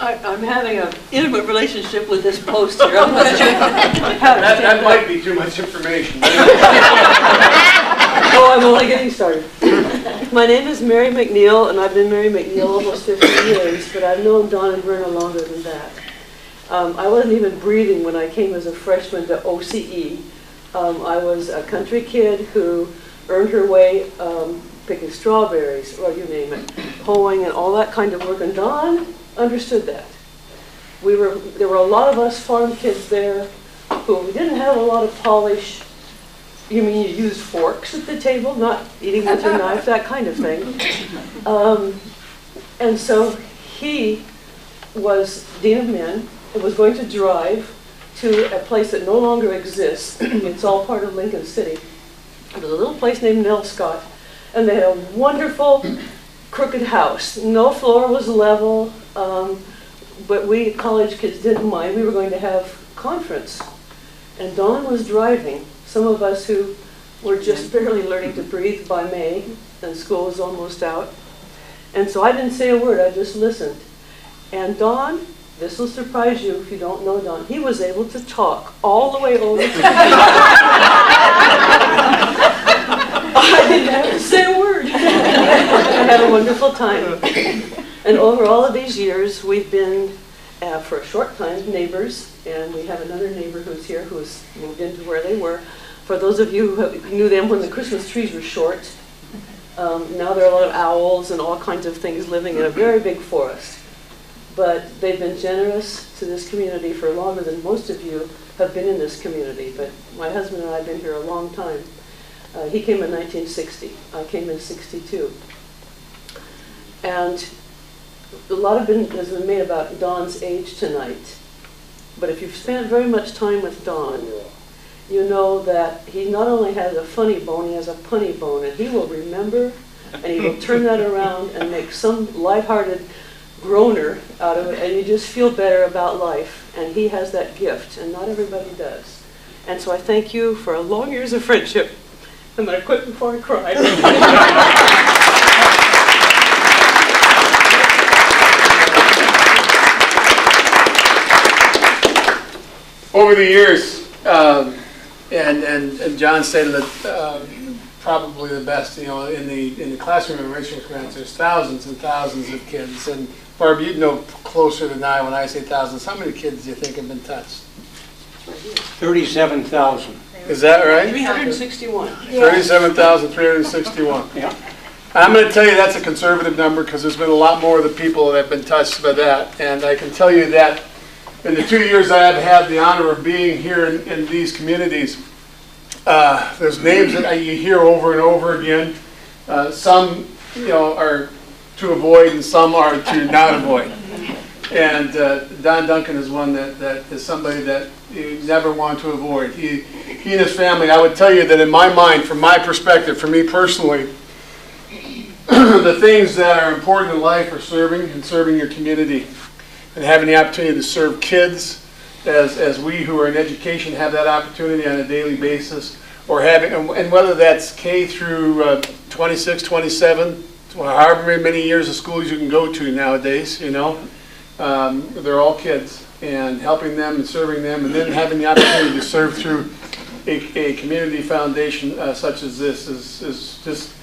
I'm having an intimate relationship with this post here. I'm not sure how to That might be too much information. Oh, I'm only getting started. My name is Mary McNeil, and I've been Mary McNeil almost 50 years, but I've known Don and Verna longer than that. I wasn't even breathing when I came as a freshman to OCE. I was a country kid who earned her way picking strawberries, or you name it, hoeing and all that kind of work, and Don understood that. There were a lot of us farm kids there, cool. We didn't have a lot of polish. You mean you use forks at the table, not eating with your knife, that kind of thing. And so he was Dean of Men and was going to drive to a place that no longer exists. It's all part of Lincoln City. It was a little place named Nelscott, and they had a wonderful crooked house. No floor was level, but we college kids didn't mind. We were going to have conference, and Dawn was driving. Some of us who were just barely learning to breathe by May, and school was almost out. And so I didn't say a word, I just listened. And Dawn, this will surprise you if you don't know Dawn, he was able to talk all the way over to I didn't have to say a word. I had a wonderful time. And over all of these years, we've been, for a short time, neighbors, and we have another neighbor who's here who's moved into where they were. For those of you who knew them when the Christmas trees were short, now there are a lot of owls and all kinds of things living in a very big forest. But they've been generous to this community for longer than most of you have been in this community. But my husband and I have been here a long time. He came in 1960. I came in 62. And a lot has been made about Dawn's age tonight. But if you've spent very much time with Dawn, you know that he not only has a funny bone, he has a punny bone. And he will remember, and he will turn that around and make some lighthearted groaner out of it, and you just feel better about life. And he has that gift, and not everybody does. And so I thank you for a long years of friendship. I'm going to quit before I cry. Over the years, and John stated that probably the best, you know, in the classroom enrichment grants, there's thousands and thousands of kids. And Barb, you'd know closer than I when I say thousands. How many kids do you think have been touched? 37,000. Is that right? 361. 37,361. Yeah. I'm going to tell you that's a conservative number because there's been a lot more of the people that have been touched by that. And I can tell you that in the 2 years I have had the honor of being here in these communities, there's names that you hear over and over again. Some, you know, are to avoid and some are to not avoid. And Don Duncan is one that is somebody that you never want to avoid. He and his family, I would tell you that in my mind, from my perspective, for me personally, the things that are important in life are serving and serving your community and having the opportunity to serve kids as we who are in education have that opportunity on a daily basis, or having, and whether that's K through 26, 27, however many years of schools you can go to nowadays, you know, they're all kids, and helping them and serving them, and then having the opportunity to serve through a community foundation such as this is just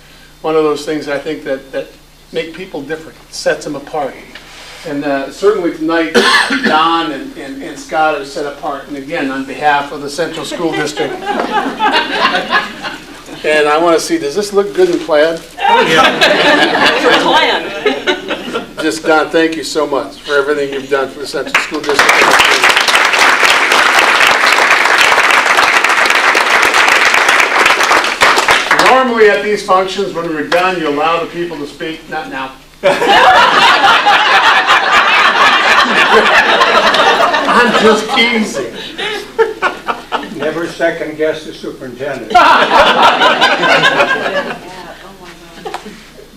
one of those things I think that make people different, sets them apart. And certainly tonight, Don and Scott are set apart, and again, on behalf of the Central School District. And I want to see, does this look good in plaid? Oh, yeah. For plaid. Just, Don, thank you so much for everything you've done for the Central School District. Normally at these functions, when we're done, you allow the people to speak. Not now. I'm just teasing. Never second guess the superintendent.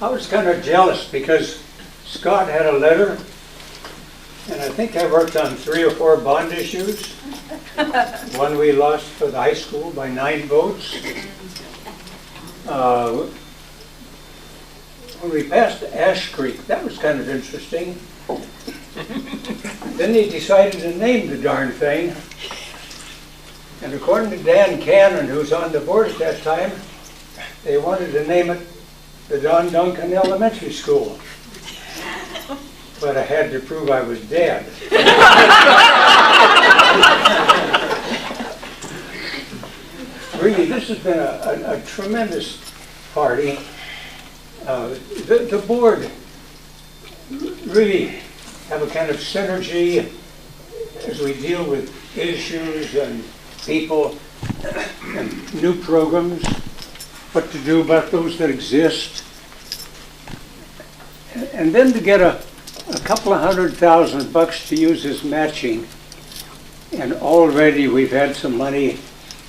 I was kind of jealous because Scott had a letter, and I think I worked on 3 or 4 bond issues. One we lost for the high school by 9 votes. When we passed Ash Creek, that was kind of interesting. Then they decided to name the darn thing. And according to Dan Cannon, who was on the board at that time, they wanted to name it the Don Duncan Elementary School. But I had to prove I was dead. Really, this has been a tremendous party. The board really have a kind of synergy as we deal with issues and people, and new programs, what to do about those that exist. And then to get a couple of $100,000 to use as matching. And already we've had some money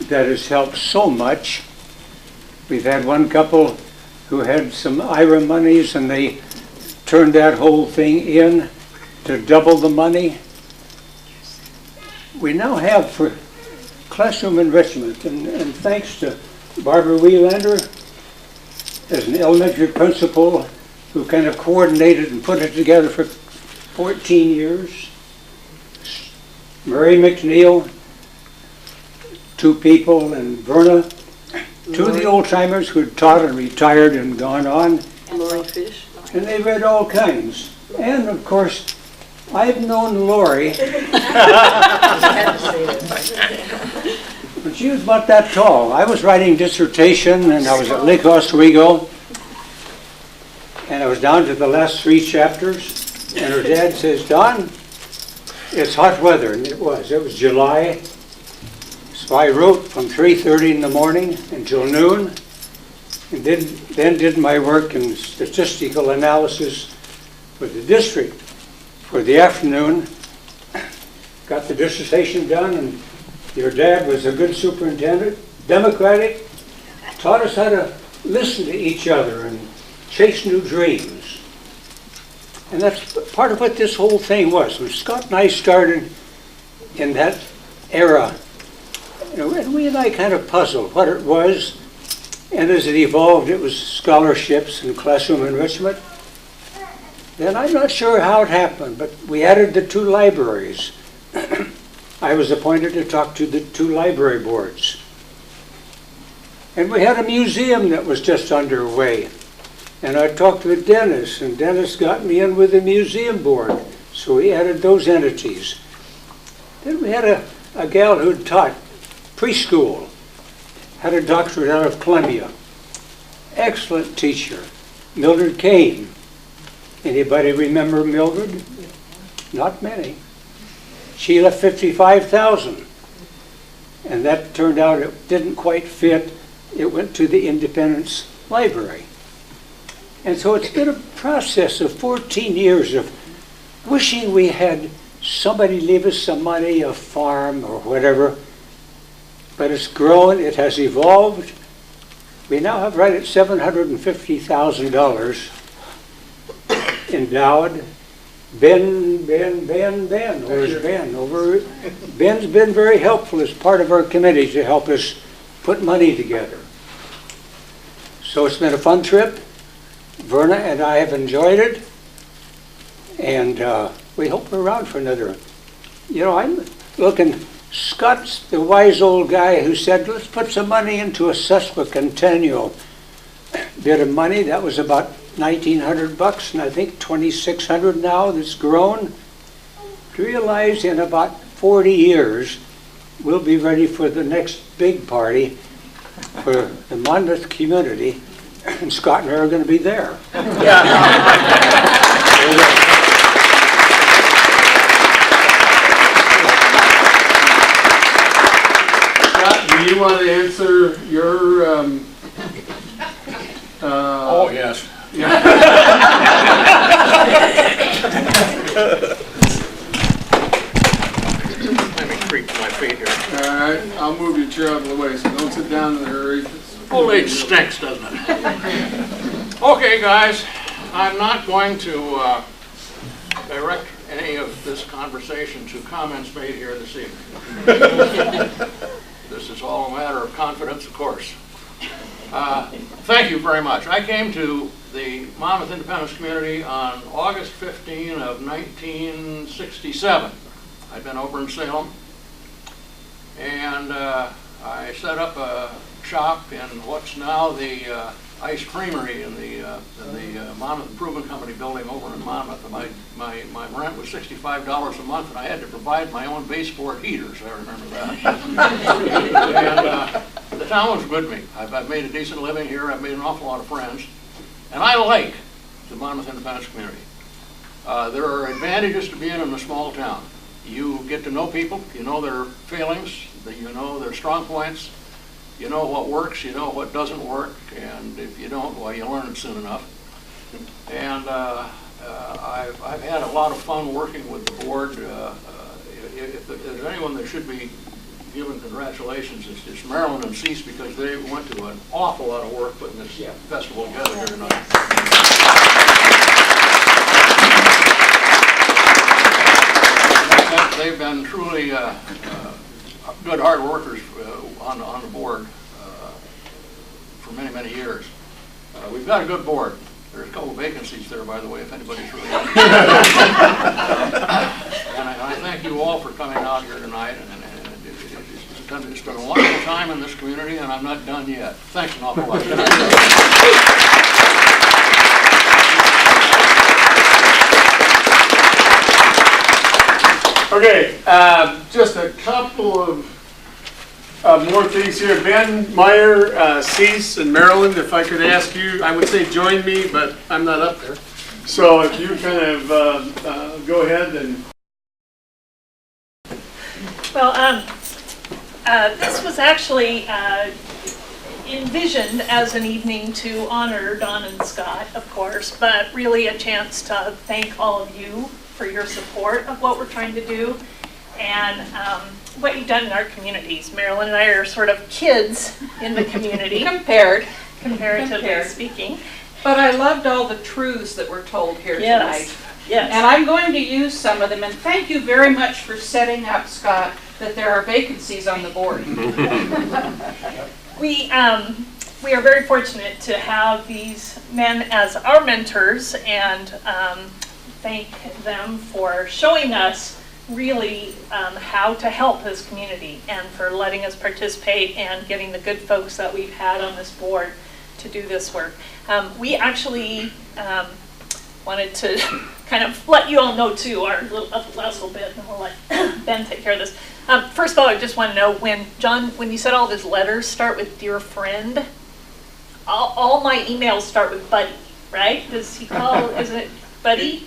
that has helped so much. We've had one couple who had some IRA monies and they turned that whole thing in to double the money. We now have for classroom enrichment, and thanks to Barbara Wielander as an elementary principal who kind of coordinated and put it together for 14 years. Mary McNeil, two people, and Verna, two of the old-timers who had taught and retired and gone on. Lori Fish. And they read all kinds. And, of course, I've known Lori when she was about that tall. I was writing dissertation, and I was at Lake Oswego, and I was down to the last 3 chapters, and her dad says, "Don, it's hot weather," and it was July. So I wrote from 3:30 in the morning until noon, and then did my work in statistical analysis for the district for the afternoon. Got the dissertation done, and your dad was a good superintendent, democratic, taught us how to listen to each other and chase new dreams. And that's part of what this whole thing was. When Scott and I started in that era, and we and I kind of puzzled what it was, and as it evolved, it was scholarships and classroom enrichment. Then I'm not sure how it happened, but we added the 2 libraries. I was appointed to talk to the 2 library boards. And we had a museum that was just underway. And I talked with Dennis, and Dennis got me in with the museum board. So we added those entities. Then we had a gal who'd taught preschool, had a doctorate out of Columbia. Excellent teacher, Mildred Kane. Anybody remember Mildred? Not many. She left $55,000. And that turned out it didn't quite fit. It went to the Independence Library. And so it's been a process of 14 years of wishing we had somebody leave us some money, a farm or whatever. But it's grown, it has evolved. We now have right at $750,000 endowed. Ben, where's Ben? Ben's been very helpful as part of our committee to help us put money together. So it's been a fun trip. Verna and I have enjoyed it, and we hope we're around for another. I'm looking, Scott's the wise old guy who said, let's put some money into a sesquicentennial bit of money. That was about $1,900, and I think $2,600 now that's grown. To realize in about 40 years, we'll be ready for the next big party for the Monmouth community, and Scott and I are going to be there. Scott, do you want to answer your... oh, yes. Yeah. Let me creep to my feet here. All right, I'll move your chair out of the way, so don't sit down in a hurry. Old age stinks, doesn't it? Okay, guys, I'm not going to direct any of this conversation to comments made here this evening. This is all a matter of confidence, of course. Thank you very much. I came to the Monmouth Independence Community on August 15 of 1967. I'd been over in Salem, and I set up a shop in what's now the ice creamery in the Monmouth Improvement Company building over in Monmouth. My rent was $65 a month, and I had to provide my own baseboard heaters. I remember that. And the town was good to me. I've made a decent living here. I've made an awful lot of friends, and I like the Monmouth Independence Community. There are advantages to being in a small town. You get to know people, you know their feelings, that you know their strong points, you know what works, you know what doesn't work, and if you don't, well, you learn it soon enough. And I've had a lot of fun working with the board. If there's anyone that should be given congratulations, it's Marilyn and Cease, because they went to an awful lot of work putting this festival together here tonight. They've been truly good hard workers on the board for many, many years. We've got a good board. There's a couple of vacancies there, by the way, if anybody's really interested. And I thank you all for coming out here tonight. And it's been a wonderful time in this community, and I'm not done yet. Thanks an awful lot. Okay, just a couple of more things here. Ben, Meyer, Cease, and Maryland, if I could ask you, I would say join me, but I'm not up there. So if you kind of go ahead and... Well, this was actually envisioned as an evening to honor Don and Scott, of course, but really a chance to thank all of you for your support of what we're trying to do and what you've done in our communities. Marilyn and I are sort of kids in the community. Comparatively speaking. But I loved all the truths that were told here tonight. Yes. And I'm going to use some of them. And thank you very much for setting up, Scott, that there are vacancies on the board. We are very fortunate to have these men as our mentors and thank them for showing us really how to help this community and for letting us participate and getting the good folks that we've had on this board to do this work. We actually wanted to kind of let you all know too, our last little bit, and we'll let Ben take care of this. First of all, I just want to know, when you said all of his letters start with "Dear Friend," all my emails start with "Buddy," right? Does he call, is it Buddy?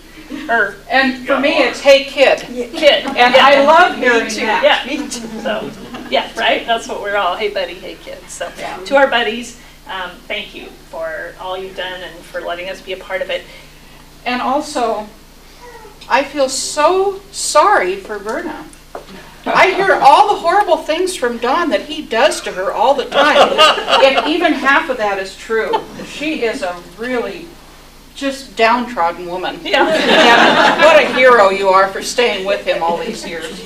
And for me, it's "Hey Kid." Kid. And I love hearing that. Yeah, me too. So, yeah, right? That's what we're all, "Hey buddy, hey kid." So, to our buddies, thank you for all you've done and for letting us be a part of it. And also, I feel so sorry for Verna. I hear all the horrible things from Dawn that he does to her all the time. If even half of that is true, she is a really just downtrodden woman. Yeah. And what a hero you are for staying with him all these years.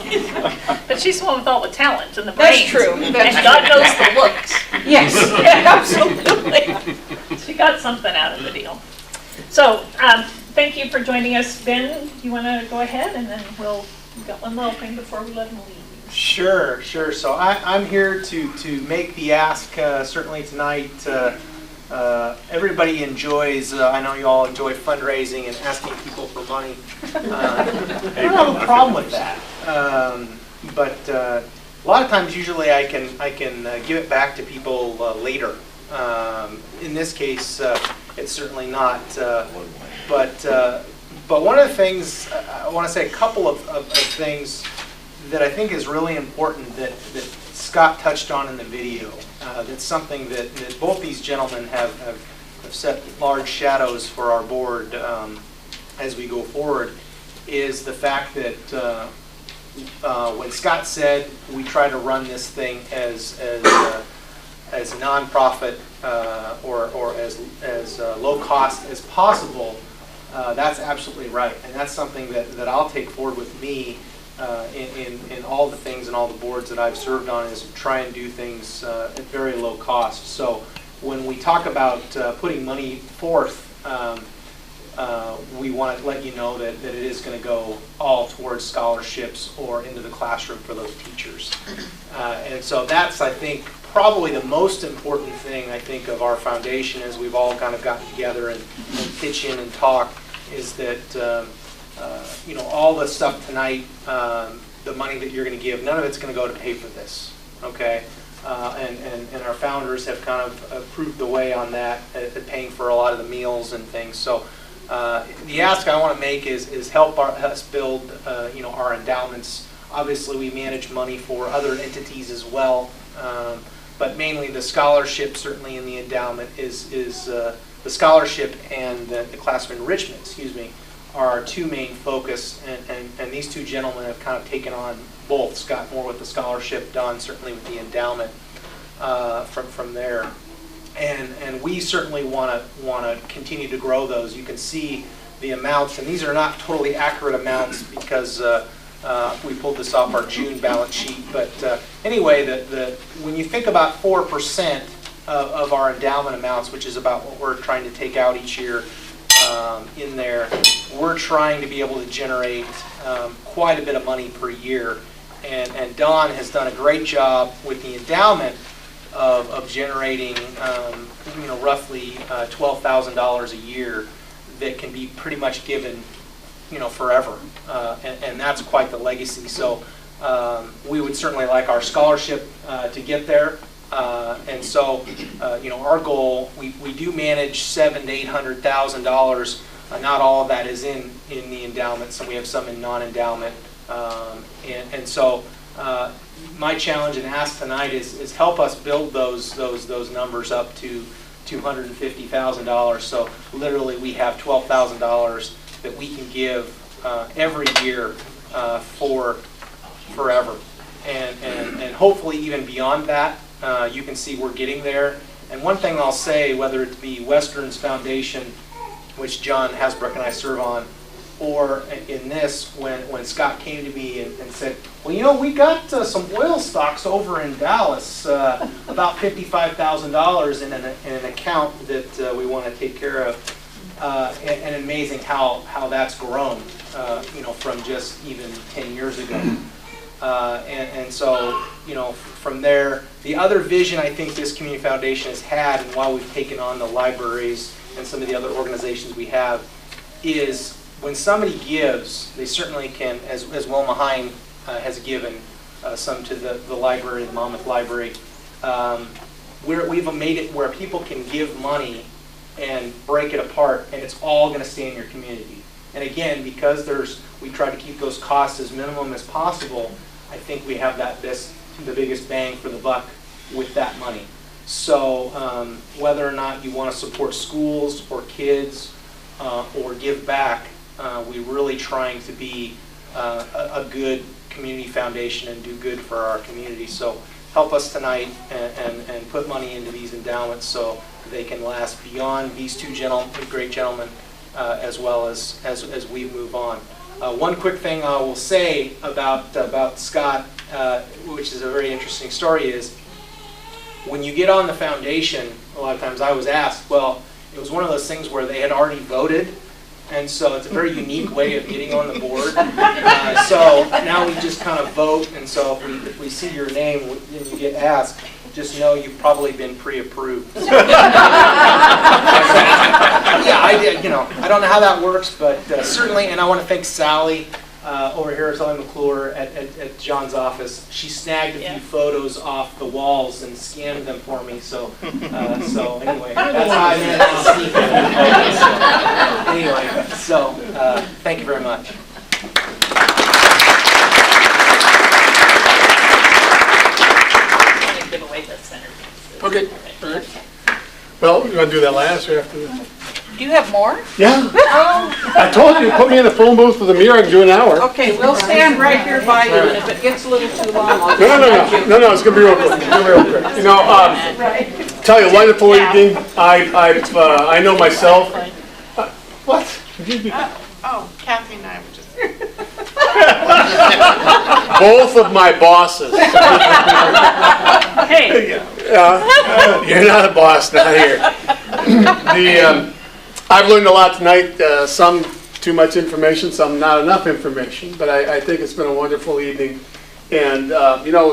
But she's the one with all the talent and the brains. That's true. And God knows the looks. Yes, absolutely. She got something out of the deal. So, thank you for joining us. Ben, you want to go ahead, and then we've got one little thing before we let him leave. Sure. So I'm here to make the ask, certainly tonight. Everybody enjoys, I know you all enjoy fundraising and asking people for money. I don't have a problem with that. But a lot of times, usually I can give it back to people later. In this case, it's certainly not. But one of the things, I want to say a couple of things that I think is really important that Scott touched on in the video. That's something that both these gentlemen have set large shadows for our board as we go forward, is the fact that when Scott said we try to run this thing as a nonprofit or as low cost as possible, that's absolutely right, and that's something that I'll take forward with me in all the things and all the boards that I've served on, is try and do things at very low cost. So when we talk about putting money forth, we want to let you know that it is going to go all towards scholarships or into the classroom for those teachers. And so that's, I think, probably the most important thing, I think, of our foundation, as we've all kind of gotten together and pitch in and talk, is that all the stuff tonight, the money that you're going to give, none of it's going to go to pay for this, okay? And our founders have kind of proved the way on that, at paying for a lot of the meals and things. So the ask I want to make is help us build, our endowments Obviously, we manage money for other entities as well, but mainly the scholarship, certainly in the endowment, is the scholarship and the classroom enrichment, excuse me, are our two main focus, and these two gentlemen have kind of taken on both. Scott more with the scholarship, Don certainly with the endowment from there. And we certainly want to continue to grow those. You can see the amounts, and these are not totally accurate amounts because we pulled this off our June balance sheet. But anyway, when you think about 4% of our endowment amounts, which is about what we're trying to take out each year in there, we're trying to be able to generate quite a bit of money per year. And Don has done a great job with the endowment of generating roughly $12,000 a year that can be pretty much given forever, and that's quite the legacy. So we would certainly like our scholarship to get there, and so our goal, we do manage $700,000 to $800,000. Not all of that is in the endowment, so we have some in non-endowment, and so my challenge and ask tonight is help us build those numbers up to $250,000. So literally we have $12,000 that we can give every year for forever, and hopefully even beyond that. You can see we're getting there. And one thing I'll say, whether it be Western's Foundation, which John Hasbrook and I serve on, or in this, when Scott came to me and said, well, we got some oil stocks over in Dallas, about $55,000 in an account that we want to take care of, and amazing how that's grown, from just even 10 years ago. And so, from there, the other vision I think this community foundation has had, and why we've taken on the libraries and some of the other organizations we have, is when somebody gives, they certainly can, as Wilma Hine has given some to the library, the Monmouth Library, we've made it where people can give money and break it apart, and it's all going to stay in your community. And again, because we try to keep those costs as minimum as possible, I think we have the biggest bang for the buck with that money. So whether or not you want to support schools or kids or give back, we're really trying to be a good community foundation and do good for our community. So help us tonight and put money into these endowments so they can last beyond these two great gentlemen, as well as we move on. One quick thing I will say about Scott, which is a very interesting story, is when you get on the foundation, a lot of times I was asked, well, it was one of those things where they had already voted, and so it's a very unique way of getting on the board. So now we just kind of vote, and so if we see your name and you get asked, just know you've probably been pre-approved. So, yeah, I did. I don't know how that works, but certainly, and I want to thank Sally over here, Sally McClure at John's office. She snagged a few photos off the walls and scanned them for me. So anyway, that's how I managed to sneak them. Anyway, thank you very much. Okay. All right. Well, you want to do that last or after that? Do you have more? Yeah. Oh. I told you, put me in a phone booth with a mirror, I can do an hour. Okay, we'll stand right here by you, and if it gets a little too long, I'll No, it's going to be real quick. Tell you a wonderful evening. I know myself. What? Kathy and I were just... Both of my bosses. Hey. You're not a boss, not here. I've learned a lot tonight, some too much information, some not enough information, but I think it's been a wonderful evening. And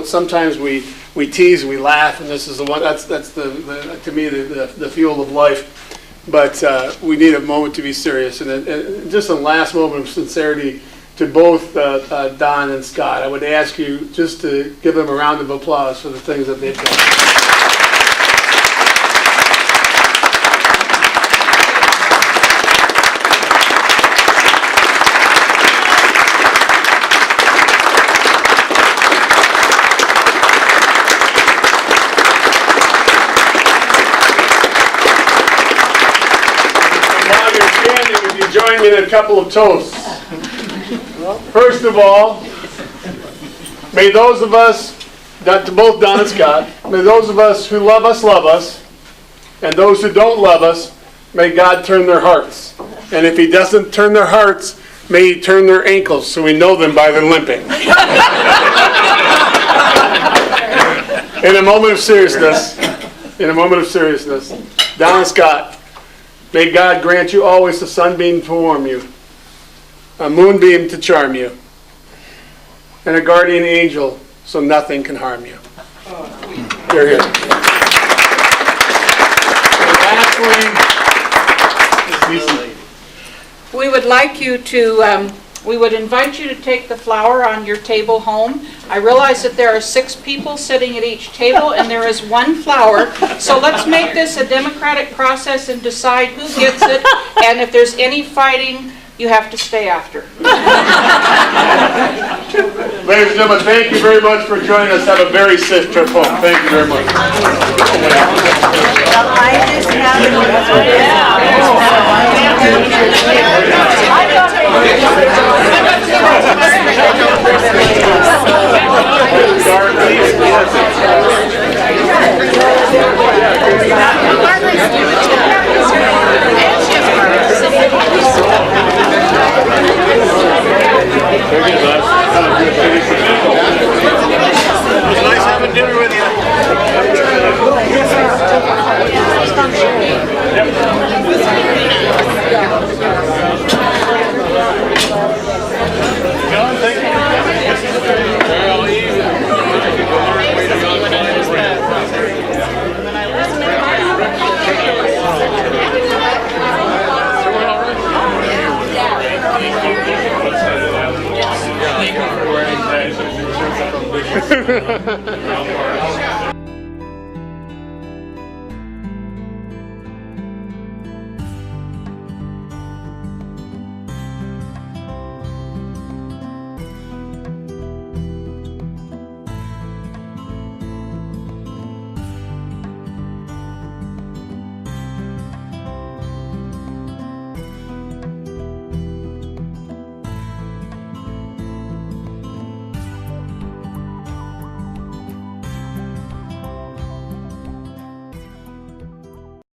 sometimes we tease, we laugh, and this is the one that's to me the fuel of life. But we need a moment to be serious, and just a last moment of sincerity to both Don and Scott. I would ask you just to give them a round of applause for the things that they've done. join me in a couple of toasts. First of all, may those of us, to both Don and Scott, may those of us who love us, and those who don't love us, may God turn their hearts. And if He doesn't turn their hearts, may He turn their ankles so we know them by their limping. In a moment of seriousness, Don and Scott, may God grant you always a sunbeam to warm you, a moonbeam to charm you, and a guardian angel so nothing can harm you. Here, here. We would like you to, we would invite you to take the flower on your table home. I realize that there are 6 people sitting at each table and there is 1 flower. So let's make this a democratic process and decide who gets it. And if there's any fighting, you have to stay after. Ladies and gentlemen, thank you very much for joining us. Have a very safe trip home. Thank you very much. It's nice having dinner with you. John, thank you. Thank you for wearing that.